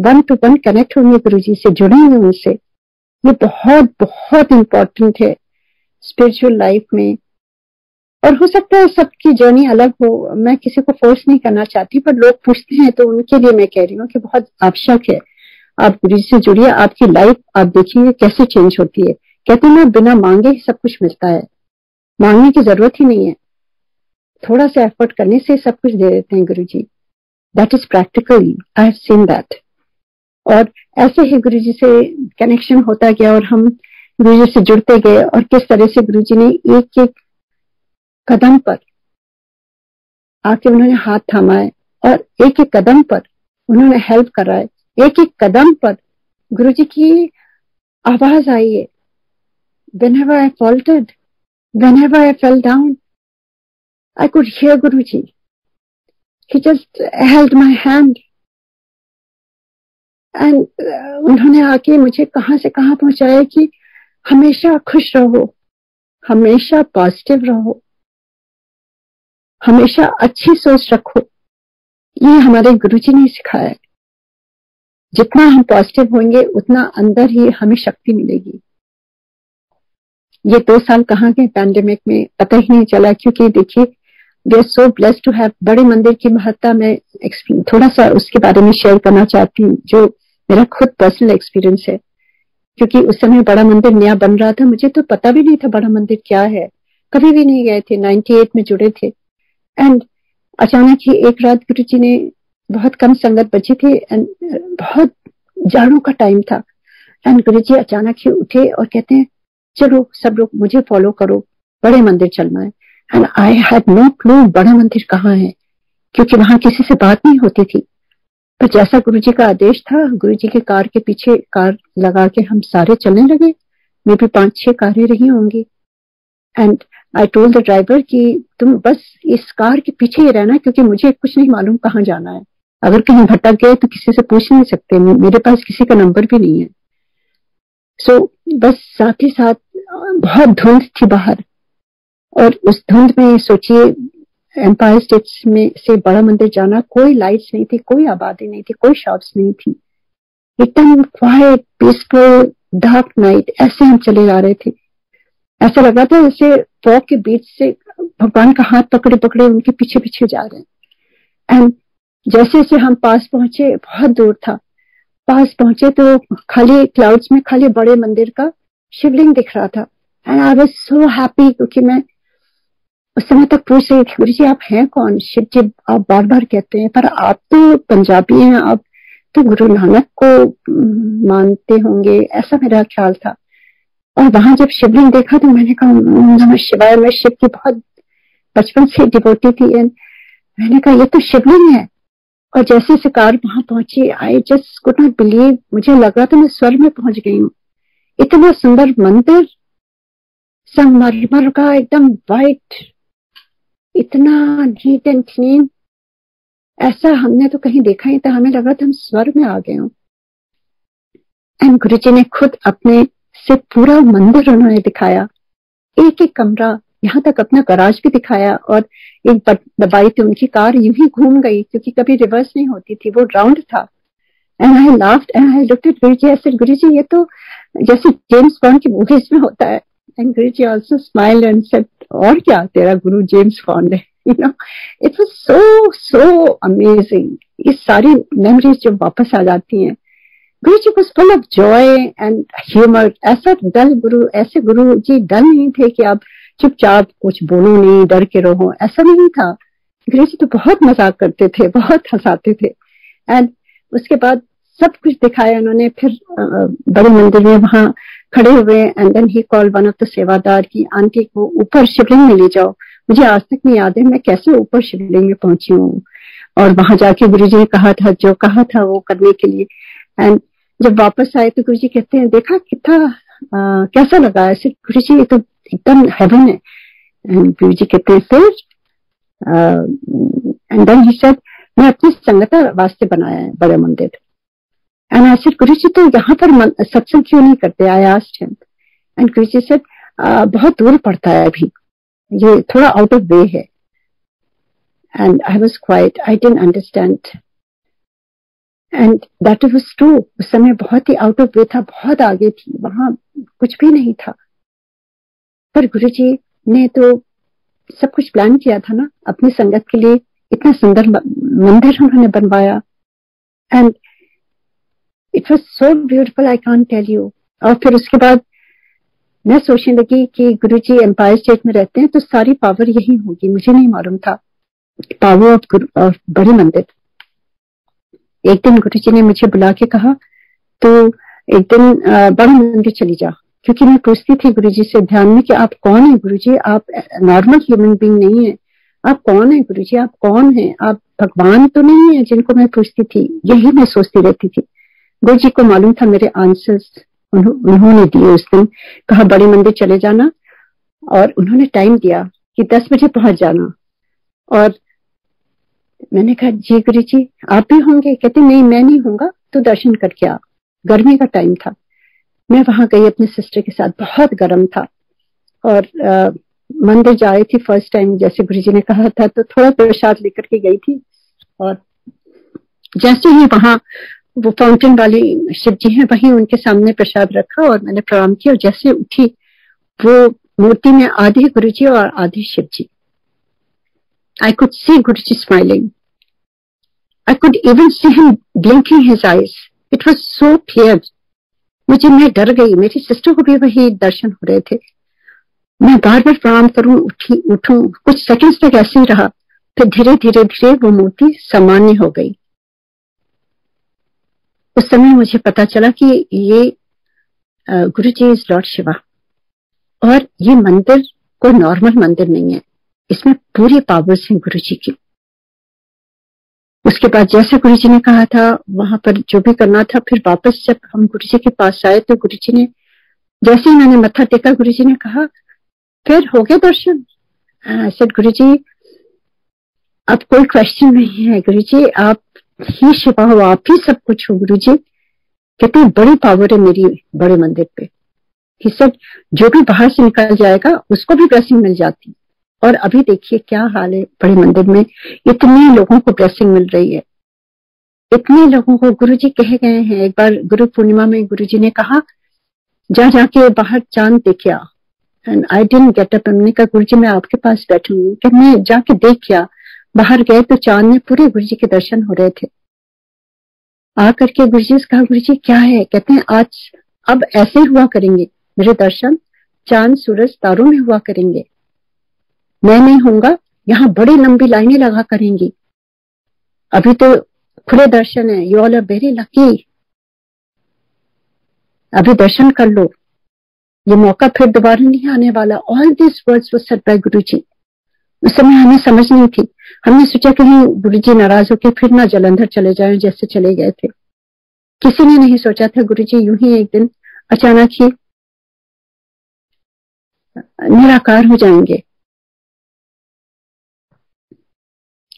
1 to 1 कनेक्ट होंगे गुरुजी से, जुड़ेंगे उनसे। ये बहुत बहुत इंपॉर्टेंट है स्पिरिचुअल लाइफ में। और हो सकता है सबकी जर्नी अलग हो, मैं किसी को फोर्स नहीं करना चाहती, पर लोग पूछते हैं तो उनके लिए मैं कह रही हूँ कि बहुत आवश्यक है आप गुरुजी से जुड़िए। आपकी लाइफ आप देखिए कैसे चेंज होती है। कहते हैं ना, बिना मांगे ही सब कुछ मिलता है। मांगने की जरूरत ही नहीं है, थोड़ा सा एफर्ट करने से सब कुछ दे देते हैं Guruji. That is practically, I have seen that. और ऐसे ही गुरुजी से कनेक्शन होता गया और हम गुरुजी से जुड़ते गए, और किस तरह से गुरुजी ने एक एक कदम पर आके उन्होंने हाथ थामा है, और एक एक कदम पर उन्होंने हेल्प करा है। एक एक कदम पर गुरुजी की आवाज आई है। Whenever I faltered, whenever I fell down, I could hear Guruji. he just held my hand and उन्होंने आके मुझे कहां से कहां पहुंचाया कि हमेशा खुश रहो, हमेशा पॉजिटिव रहो, हमेशा अच्छी सोच रखो। ये हमारे गुरुजी ने सिखाया है। जितना हम पॉजिटिव होंगे उतना अंदर ही हमें शक्ति मिलेगी। ये 2 साल कहाँ गए पैंडेमिक में पता ही नहीं चला, क्योंकि देखिए we are so blessed to have. बड़े मंदिर की महत्ता में थोड़ा सा उसके बारे में शेयर करना चाहती हूँ, जो मेरा खुद पर्सनल एक्सपीरियंस है। क्योंकि उस समय बड़ा मंदिर नया बन रहा था, मुझे तो पता भी नहीं था बड़ा मंदिर क्या है, कभी भी नहीं गए थे। 98 में जुड़े थे एंड अचानक ही एक रात गुरुजी ने, बहुत कम संगत बची थी एंड बहुत जाड़ों का टाइम था, एंड गुरुजी अचानक ही उठे और कहते हैं चलो सब लोग मुझे फॉलो करो, बड़े मंदिर चलना है। And I had no clue बड़ा मंदिर कहाँ है, क्योंकि वहां किसी से बात नहीं होती थी। पर जैसा गुरुजी का आदेश था, गुरुजी के कार के पीछे कार लगा के हम सारे चलने लगे। मे भी 5-6 कारें रही होंगी। And I told the driver कि तुम बस इस कार के पीछे ही रहना, क्योंकि मुझे कुछ नहीं मालूम कहाँ जाना है। अगर कहीं भटक गए तो किसी से पूछ नहीं सकते, मेरे पास किसी का नंबर भी नहीं है। सो बस साथ ही साथ बहुत धुंध थी बाहर, और उस धुंध में सोचिए एम्पायर स्टेट्स में से बड़ा मंदिर जाना, कोई लाइट्स नहीं थी, कोई आबादी नहीं थी, कोई शॉप्स नहीं थी, एकदम क्वाइट पीसफुल डार्क नाइट। ऐसे हम चले जा रहे थे, ऐसा लग रहा था जैसे फॉग के बीच से भगवान का हाथ पकड़े पकड़े उनके पीछे पीछे जा रहे हैं। एंड जैसे जैसे हम पास पहुंचे, बहुत दूर था, पास पहुंचे तो खाली क्लाउड्स में खाली बड़े मंदिर का शिवलिंग दिख रहा था। And I was so happy, क्योंकि मैं उस समय तक पूछ रही थी गुरु जी आप हैं कौन? शिव जी आप बार बार कहते हैं, पर आप तो पंजाबी हैं, आप तो गुरु नानक को मानते होंगे, ऐसा मेरा ख्याल था। और वहां जब शिवलिंग देखा तो मैंने कहा नमः शिवाय। मैं शिव की बहुत बचपन से डिवोटी थी एंड मैंने कहा ये तो शिवलिंग है। और जैसे से कार वहां पहुंची, I just could not believe, मुझे लग रहा था मैं स्वर्ग में पहुंच गई हूँ। इतना सुंदर मंदिर, संगमरमर का एकदम वाइट, इतना नीट एंड क्लीन, ऐसा हमने तो कहीं देखा ही था। हमें लगा था हम स्वर्ग में आ गए हूँ। एंड गुरुजी ने खुद अपने से पूरा मंदिर उन्होंने दिखाया, एक एक कमरा, यहाँ तक अपना गराज भी दिखाया। और एक दबाई थी उनकी कार, यूं ही घूम गई, क्योंकि कभी रिवर्स नहीं होती थी, वो राउंड था। And I laughed and I looked at Guruji, I said Guruji ये तो जैसे जेम्स बॉन्ड की मूवीज में होता है। And Guruji also smiled and said और क्या, तेरा गुरु जेम्स बॉन्ड है। You know, it was so amazing. ये सारी मेमोरीज जो वापस आ जाती हैं। Guruji was full of joy and humour. ऐसा डल गुरु, ऐसे गुरु जी डल नहीं थे कि आप चुपचाप कुछ बोलो नहीं, डर के रहो, ऐसा नहीं था। गुरुजी तो बहुत मजाक करते थे, बहुत हंसाते थे। एंड उसके बाद सब कुछ दिखाया उन्होंने। फिर बड़े मंदिर में वहां खड़े हुए and then he called one of the सेवादार की आंटी को ऊपर शिवलिंग में ले जाओ। मुझे आज तक नहीं याद है मैं कैसे ऊपर शिवलिंग में पहुंची हूँ। और वहां जाके गुरुजी ने कहा था, जो कहा था वो करने के लिए। एंड जब वापस आए तो गुरुजी कहते हैं देखा कितना कैसा लगा? ऐसे गुरुजी ये तो एकदम हेवन है। एंड गुरुजी कहते हैं फिर एंड देन ही सेड मैं अपनी संगत वास्ते बनाया है बड़ा मंदिर। एंड आई सेड गुरुजी तो यहाँ पर सत्संग क्यों नहीं करते? I asked him and Guruji said बहुत दूर पड़ता है, अभी ये थोड़ा आउट ऑफ वे है। And I was quite, I didn't understand and that was true. उस समय बहुत ही आउट ऑफ वे था, बहुत आगे थी, वहां कुछ भी नहीं था। पर गुरुजी ने तो सब कुछ प्लान किया था ना अपनी संगत के लिए। इतना सुंदर मंदिर उन्होंने बनवाया and it was so beautiful, I can't tell you. और फिर उसके बाद मैं सोचने लगी कि गुरुजी एम्पायर स्टेट में रहते हैं तो सारी पावर यही होगी। मुझे नहीं मालूम था पावर ऑफ बड़े मंदिर। एक दिन गुरुजी ने मुझे बुला के कहा तो एक दिन बड़े मंदिर चली जा, क्योंकि मैं पूछती थी गुरुजी से ध्यान में कि आप कौन है गुरुजी? आप नॉर्मल ह्यूमन बीइंग नहीं है, आप कौन है गुरुजी? आप कौन है? आप भगवान तो नहीं है जिनको मैं पूछती थी? यही मैं सोचती रहती थी। गुरुजी को मालूम था मेरे आंसर्स, उन्होंने दिए। उस दिन कहा बड़े मंदिर चले जाना और उन्होंने टाइम दिया कि 10 बजे पहुंच जाना। और मैंने कहा जी गुरु जी आप भी होंगे? कहते नहीं मैं नहीं होऊंगा, तो दर्शन करके आ। गर्मी का टाइम था, मैं वहां गई अपने सिस्टर के साथ, बहुत गर्म था और मंदिर जा रही थी फर्स्ट टाइम, जैसे गुरु जी ने कहा था, तो थोड़ा प्रसाद लेकर के गई थी। और जैसे ही वहां वो फाउंटेन वाली शिव जी हैं, वहीं उनके सामने प्रसाद रखा और मैंने प्रणाम किया, और जैसे उठी वो मूर्ति में आधे गुरु जी और आधे शिव जी। आई could see Guru ji smiling, I could even see him blinking his eyes, it was so clear. मैं डर गई, मेरी सिस्टर को भी वही दर्शन हो रहे थे। मैं बार बार प्रणाम करूं, उठूं, कुछ सेकंड्स तक ऐसे ही रहा, फिर धीरे धीरे धीरे वो मूर्ति सामान्य हो गई। उस समय मुझे पता चला कि ये गुरु जी इज लॉर्ड शिवा, और ये मंदिर कोई नॉर्मल मंदिर नहीं है, इसमें पूरी पावर्स हैं गुरु जी की। उसके बाद जैसे गुरु जी ने कहा था वहां पर जो भी करना था, फिर वापस जब हम गुरु जी के पास आए तो गुरु जी ने, जैसे ही मैंने मत्था टेका, गुरु जी ने कहा फिर हो गया दर्शन? सर गुरु जी अब कोई क्वेश्चन नहीं है, गुरु जी आप ही शिवा हो, आप ही सब कुछ हो गुरु जी। कितनी बड़ी पावर है मेरी बड़े मंदिर पे। कि सब जो भी बाहर से निकल जाएगा उसको भी ब्लेसिंग मिल जाती। और अभी देखिए क्या हाल है बड़े मंदिर में, इतने लोगों को ब्लेसिंग मिल रही है, इतने लोगों को। गुरु जी कहे गए हैं, एक बार गुरु पूर्णिमा में गुरु जी ने कहा जा जाके बाहर चांद देखिया, and I didn't get up. हमने कहा गुरु जी मैं आपके पास बैठूंगी, कि मैं जाके देखिया। बाहर गए तो चांद में पूरे गुरु जी के दर्शन हो रहे थे। आकर के गुरु जी से कहा गुरु जी क्या है? कहते हैं आज अब ऐसे हुआ करेंगे मेरे दर्शन, चांद सूरज तारों में हुआ करेंगे, मैं नहीं होऊंगा, यहाँ बड़ी लंबी लाइनें लगा करेंगी। अभी तो खुले दर्शन है, you all are very lucky, अभी दर्शन कर लो, ये मौका फिर दोबारा नहीं आने वाला। All this words were said bye गुरु जी। उस समय हमें समझ नहीं थी, हमने सोचा कहीं गुरु जी नाराज होकर फिर ना जलंधर चले जाएं जैसे चले गए थे। किसी ने नहीं सोचा था गुरु जी यूं ही एक दिन अचानक ही निराकार हो जाएंगे।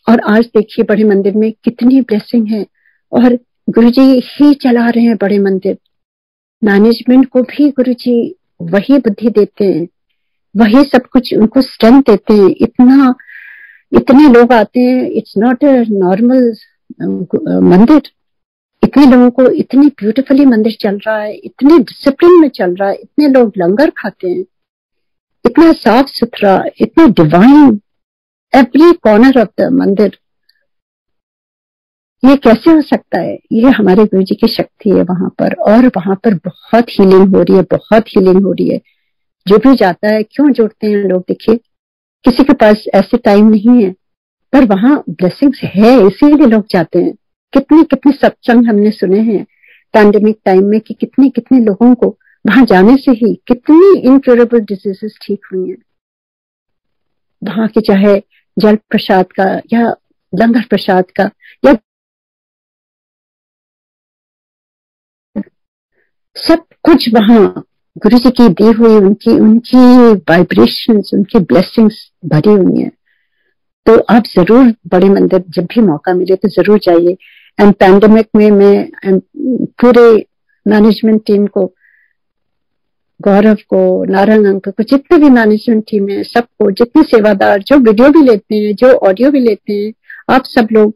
और आज देखिए बड़े मंदिर में कितनी ब्लेसिंग है, और गुरुजी ही चला रहे हैं बड़े मंदिर। मैनेजमेंट को भी गुरुजी वही बुद्धि देते हैं, वही सब कुछ उनको स्ट्रेंथ देते हैं। इतने लोग आते हैं, इट्स नॉट अ नॉर्मल मंदिर। इतने लोगों को, इतनी ब्यूटीफुली मंदिर चल रहा है, इतने डिसिप्लिन में चल रहा है, इतने लोग लंगर खाते हैं, इतना साफ सुथरा, इतना divine, every corner of the मंदिर। ये कैसे हो सकता है? ये हमारे गुरु जी की शक्ति है वहां पर, और वहां पर बहुत हीलिंग हो रही है, बहुत हीलिंग हो रही है। जो भी जाता है, क्यों जुड़ते हैं लोग, देखिए किसी के पास ऐसे टाइम नहीं है, पर वहां ब्लेसिंग्स है इसीलिए लोग जाते हैं। कितने कितने सत्संग हमने सुने हैं पैंडेमिक टाइम में कि कितने कितने लोगों को वहां जाने से ही कितनी इनक्योरेबल डिजीजेस ठीक हुई हैं। वहां के चाहे जल प्रसाद का या लंगर प्रसाद का या सब कुछ वहां गुरु जी की दी हुई उनकी वाइब्रेशंस, उनकी ब्लेसिंग्स भरी हुई है। तो आप जरूर बड़े मंदिर जब भी मौका मिले तो जरूर जाइए। एंड पैंडेमिक में मैं पूरे मैनेजमेंट टीम को, गौरव को, नारायण अंकल को, जितने भी मैनेजमेंट टीम है सबको, जितने सेवादार जो वीडियो भी लेते हैं, जो ऑडियो भी लेते हैं, आप सब लोग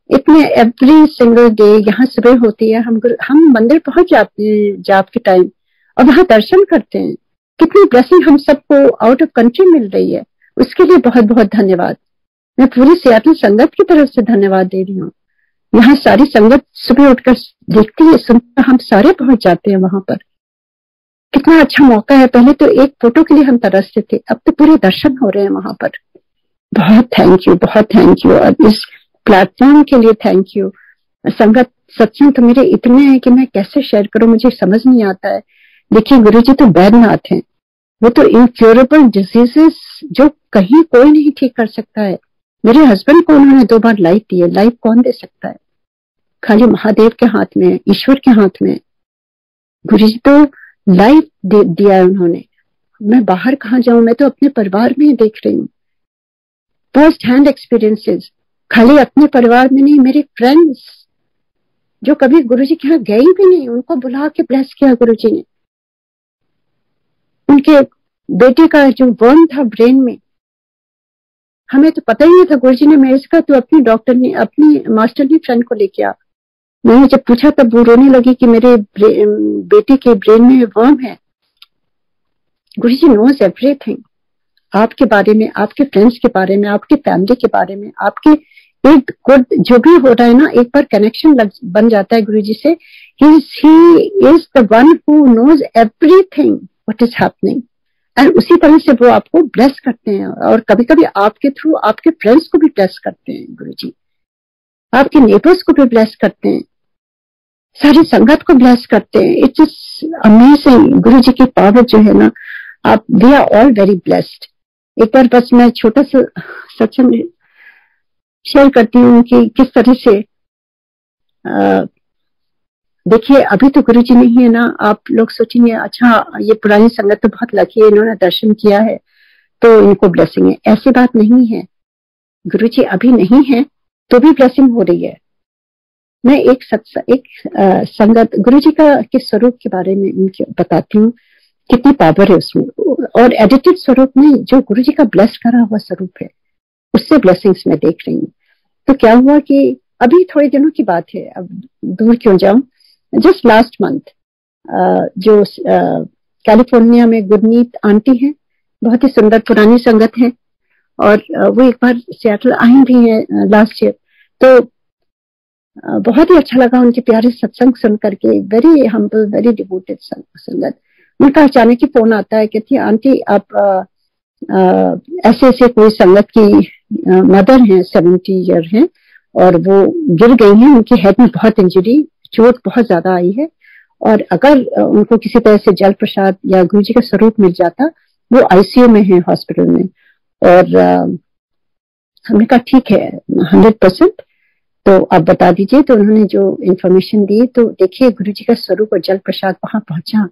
इतने एवरी सिंगल डे यहाँ सुबह होती है, हम मंदिर पहुंच जाते हैं जाप के टाइम और वहां दर्शन करते हैं। कितनी ब्लेसिंग हम सबको आउट ऑफ कंट्री मिल रही है, उसके लिए बहुत बहुत धन्यवाद। मैं पूरी सियाटल संगत की तरफ से धन्यवाद दे रही हूँ। यहाँ सारी संगत सुबह उठकर देखती है, सुनकर हम सारे पहुंच जाते हैं वहां पर। कितना अच्छा मौका है। पहले तो एक फोटो के लिए हम तरसते थे, अब तो पूरे दर्शन हो रहे हैं वहां पर। बहुत थैंक यू, बहुत थैंक यू। और इस प्लेटफॉर्म के लिए थैंक यू। संगत सत्संग तो मेरे इतने हैं कि मैं कैसे शेयर करूं, मुझे समझ नहीं आता है। देखिए गुरु जी तो वैद्यनाथ हैं, वो तो इनक्योरेबल डिजीजेस जो कहीं कोई नहीं ठीक कर सकता है। मेरे हस्बैंड को उन्होंने 2 बार लाइफ दी है, लाइफ कौन दे सकता है? खाली महादेव के हाथ में, ईश्वर के हाथ में। गुरु जी तो लाइफ दिया है उन्होंने। मैं बाहर कहाँ जाऊं, मैं तो अपने परिवार में ही देख रही हूँ फर्स्ट हैंड एक्सपीरियंसेस। खाली अपने परिवार में नहीं, मेरे फ्रेंड्स जो कभी गुरुजी के यहाँ गए भी नहीं, उनको बुला के ब्लेस किया गुरुजी ने। उनके बेटे का जो वर्म था ब्रेन में, हमें तो पता ही नहीं था। गुरुजी ने मेरे से कहा तू अपनी डॉक्टर ने, अपनी मास्टर ने फ्रेंड को लेके आ। मैंने जब पूछा तब वो रोने लगी कि मेरे बेटे के ब्रेन में वर्म है। गुरुजी नोज एवरीथिंग, आपके बारे में, आपके फ्रेंड्स के बारे में, आपके फैमिली के बारे में, आपके एक गुड जो भी हो रहा है ना, एक बार कनेक्शन बन जाता है गुरुजी से। He is the one who knows everything what is happening, और उसी तरह से वो आपको ब्लेस करते हैं। और कभी कभी आपके थ्रू आपके फ्रेंड्स को भी ब्लेस करते हैं गुरुजी, आपके नेबर्स को भी ब्लेस करते हैं, सारी संगत को ब्लेस करते हैं। It's is amazing. गुरुजी की पावर जो है ना, आप we are all very blessed. एक बार बस मैं छोटा सा सत्संग शेयर करती हूँ कि किस तरह से देखिए, अभी तो गुरुजी नहीं है ना, आप लोग सोचेंगे अच्छा ये पुरानी संगत तो बहुत लकी है, इन्होंने दर्शन किया है तो इनको ब्लेसिंग है। ऐसी बात नहीं है, गुरुजी अभी नहीं है तो भी ब्लेसिंग हो रही है। मैं एक संगत गुरुजी के स्वरूप के बारे में उनके बताती हूँ, कितनी पावर है उसमें। और एडिटेड स्वरूप में जो गुरुजी का ब्लेस करा हुआ स्वरूप है, उससे ब्लेसिंग्स मैं देख रही हूँ। तो क्या हुआ कि अभी थोड़े दिनों की बात है, अब दूर क्यों जाऊं, जस्ट लास्ट मंथ जो कैलिफोर्निया में गुरमीत आंटी है, बहुत ही सुंदर पुरानी संगत है, और वो एक बार सियाटल आई भी है लास्ट ईयर। तो बहुत ही अच्छा लगा उनके प्यारे सत्संग सुन करके, वेरी हम्बल, वेरी डिवोटेड संगत। उनका अचानक ही फोन आता है, कहती है आंटी आप ऐसे ऐसे कोई संगत की मदर हैं, 70 ईयर हैं, और वो गिर गई हैं, उनकी हेड में बहुत इंजरी, चोट बहुत ज्यादा आई है, और अगर उनको किसी तरह से जल प्रसाद या गुरुजी का स्वरूप मिल जाता, वो आईसीयू में है हॉस्पिटल में। और हमने कहा ठीक है 100%, तो आप बता दीजिए। तो उन्होंने जो इन्फॉर्मेशन दी, तो देखिए गुरुजी का स्वरूप और जल प्रसाद वहां पहुंचा।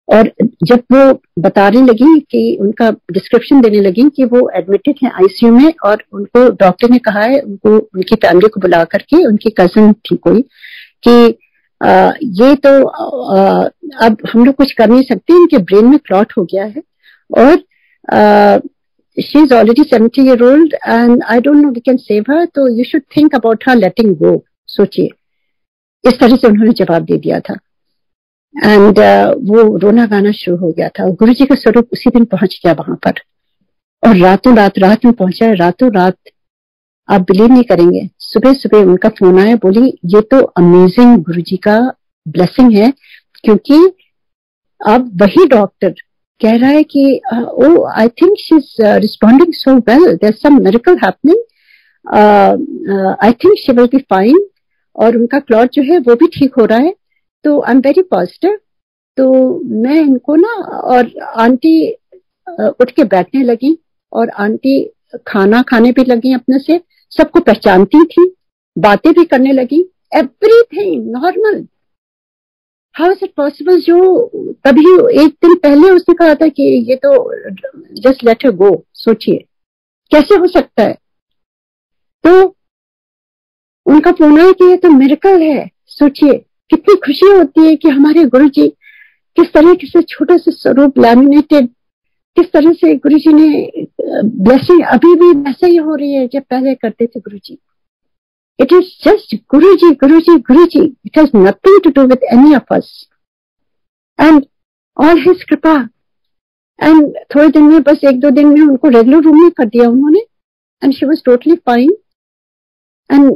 और जब वो बताने लगी कि उनका डिस्क्रिप्शन देने लगी कि वो एडमिटेड है आईसीयू में, और उनको डॉक्टर ने कहा है उनको उनकी फैमिली को बुला करके, उनकी कजन थी कोई, कि ये तो अब हम लोग कुछ कर नहीं सकते, इनके ब्रेन में क्लॉट हो गया है, और she is already 70 year old and I don't know we can save her, तो you should think about her letting go. सोचिए, इस तरह से उन्होंने जवाब दे दिया था। एंड वो रोना गाना शुरू हो गया था। गुरुजी का स्वरूप उसी दिन पहुंच गया वहां पर, और रात में पहुंचा है, रातों रात। आप बिलीव नहीं करेंगे, सुबह सुबह उनका फोन आया, बोली ये तो अमेजिंग गुरुजी का ब्लेसिंग है, क्योंकि अब वही डॉक्टर कह रहा है कि oh I think she is responding so well, there is some miracle happening, I think she will be fine, और उनका क्लॉट जो है वो भी ठीक हो रहा है, तो आई एम वेरी पॉजिटिव। तो मैं इनको ना, और आंटी उठ के बैठने लगी, और आंटी खाना खाने भी लगी अपने से, सबको पहचानती थी, बातें भी करने लगी, everything normal. How is it possible? जो तभी एक दिन पहले उसने कहा था कि ये तो जस्ट लेट हर गो, सोचिए कैसे हो सकता है। तो उनका फोन आया कि ये तो मिरेकल है। सोचिए कितनी खुशी होती है कि हमारे गुरुजी किस तरह से छोटा सा स्वरूप लैमिनेटेड, किस तरह से गुरुजी ने ब्लेसिंग अभी भी वैसे ही हो रही है जब पहले करते थे Guruji. It is just Guruji Guruji Guruji, it has nothing to do with any of us and all his कृपा। एंड थोड़े दिन में, बस 1-2 दिन में उनको रेगुलर रूम में कर दिया उन्होंने, and she was totally fine. And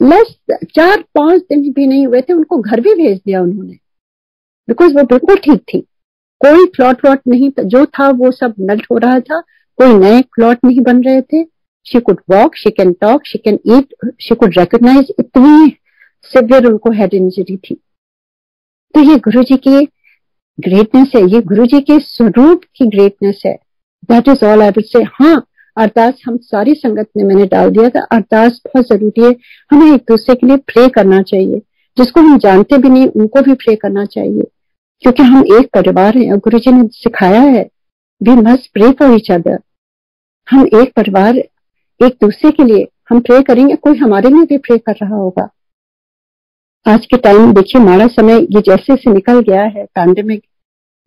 less 4-5 दिन भी नहीं हुए थे, उनको घर भी भेज दिया उन्होंने, बिकॉज वो बिल्कुल ठीक थी। कोई क्लॉट व्लॉट नहीं, जो था वो सब मेल्ट हो रहा था, कोई नए क्लॉट नहीं बन रहे थे। She could walk, she can talk, she can eat, she could recognize. इतनी सिवियर उनको हेड इंजरी थी। तो ये गुरुजी की ग्रेटनेस है, ये गुरुजी के स्वरूप की ग्रेटनेस है। That is all I would say. हाँ, अरदास हम सारी संगत में मैंने डाल दिया था, अरदास बहुत जरूरी है। हमें एक दूसरे के लिए प्रे करना चाहिए, जिसको हम जानते भी नहीं उनको भी प्रे करना चाहिए, क्योंकि हम एक परिवार हैं। गुरु जी ने सिखाया है we must pray for each other. हम एक परिवार, एक दूसरे के लिए हम प्रे करेंगे, कोई हमारे लिए भी प्रे कर रहा होगा। आज के टाइम देखिए, माड़ा समय ये जैसे से निकल गया है, पैंडेमिक,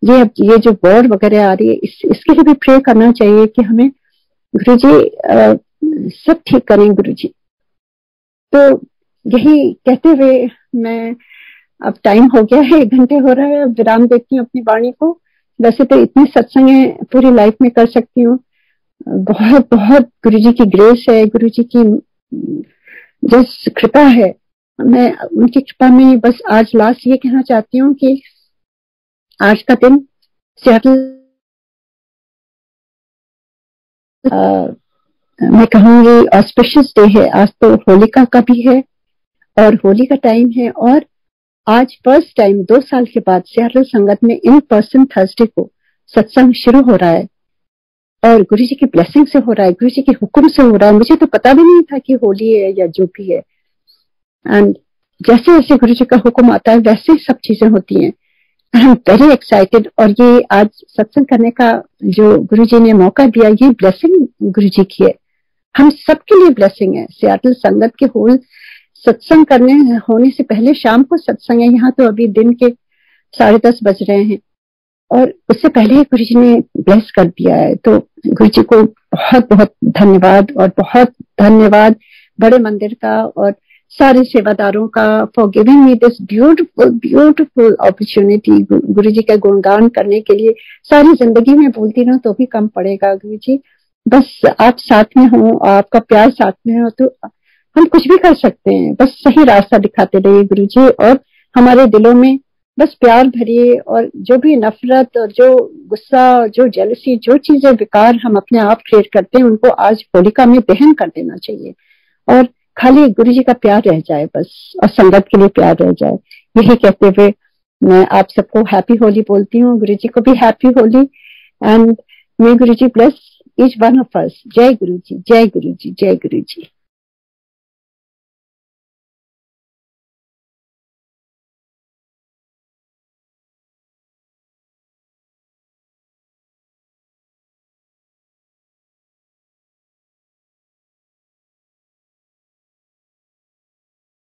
ये जो वॉर वगैरह आ रही है, इसके लिए भी प्रे करना चाहिए कि हमें गुरुजी सब ठीक करें गुरुजी। तो यही कहते हुए मैं, अब टाइम हो गया है, 1 घंटे हो रहा है, अब विराम देती हूँ अपनी वाणी को। वैसे तो इतने सत्संग पूरी लाइफ में कर सकती हूँ, बहुत बहुत गुरुजी की ग्रेस है, गुरुजी की जिस कृपा है, मैं उनकी कृपा में बस आज लास्ट ये कहना चाहती हूँ कि आज का दिन मैं कहूंगी ऑस्पिशियस डे है। आज तो होलिका का भी है और होली का टाइम है, और आज फर्स्ट टाइम 2 साल के बाद सियाटल संगत में इन पर्सन थर्सडे को सत्संग शुरू हो रहा है, और गुरुजी की ब्लेसिंग से हो रहा है, गुरुजी के हुक्म से हो रहा है। मुझे तो पता भी नहीं था कि होली है या जो भी है, एंड जैसे जैसे गुरुजी का हुक्म आता है वैसे सब चीजें होती हैं। I am very excited. और ये आज सत्संग करने का जो गुरुजी ने मौका दिया, ये ब्लेसिंग गुरुजी की है, हम सबके लिए ब्लेसिंग है। सियाटल संगत के होल सत्संग करने होने से पहले शाम को सत्संग है, यहाँ तो अभी दिन के 10:30 बज रहे हैं, और उससे पहले गुरुजी ने ब्लेस कर दिया है। तो गुरुजी को बहुत बहुत धन्यवाद, और बहुत धन्यवाद बड़े मंदिर का और सारे सेवादारों का for giving me this beautiful beautiful opportunity. Guruji का गुणगान करने के लिए सारी जिंदगी में बोलती रहूं तो भी कम पड़ेगा गुरुजी, बस आप साथ में हो, आपका प्यार साथ में हो तो हम कुछ भी कर सकते हैं। बस सही रास्ता दिखाते रहिए गुरुजी, और हमारे दिलों में बस प्यार भरिए, और जो भी नफरत और जो गुस्सा, जो जेलसी, जो चीजें विकार हम अपने आप क्रिएट करते हैं, उनको आज होलिका में दहन कर देना चाहिए, और खाली गुरुजी का प्यार रह जाए बस, और संगत के लिए प्यार रह जाए। यही कहते हुए मैं आप सबको हैप्पी होली बोलती हूँ, गुरुजी को भी happy Holi, and may Guruji bless each one of us. जय गुरुजी, जय गुरुजी, जय गुरुजी।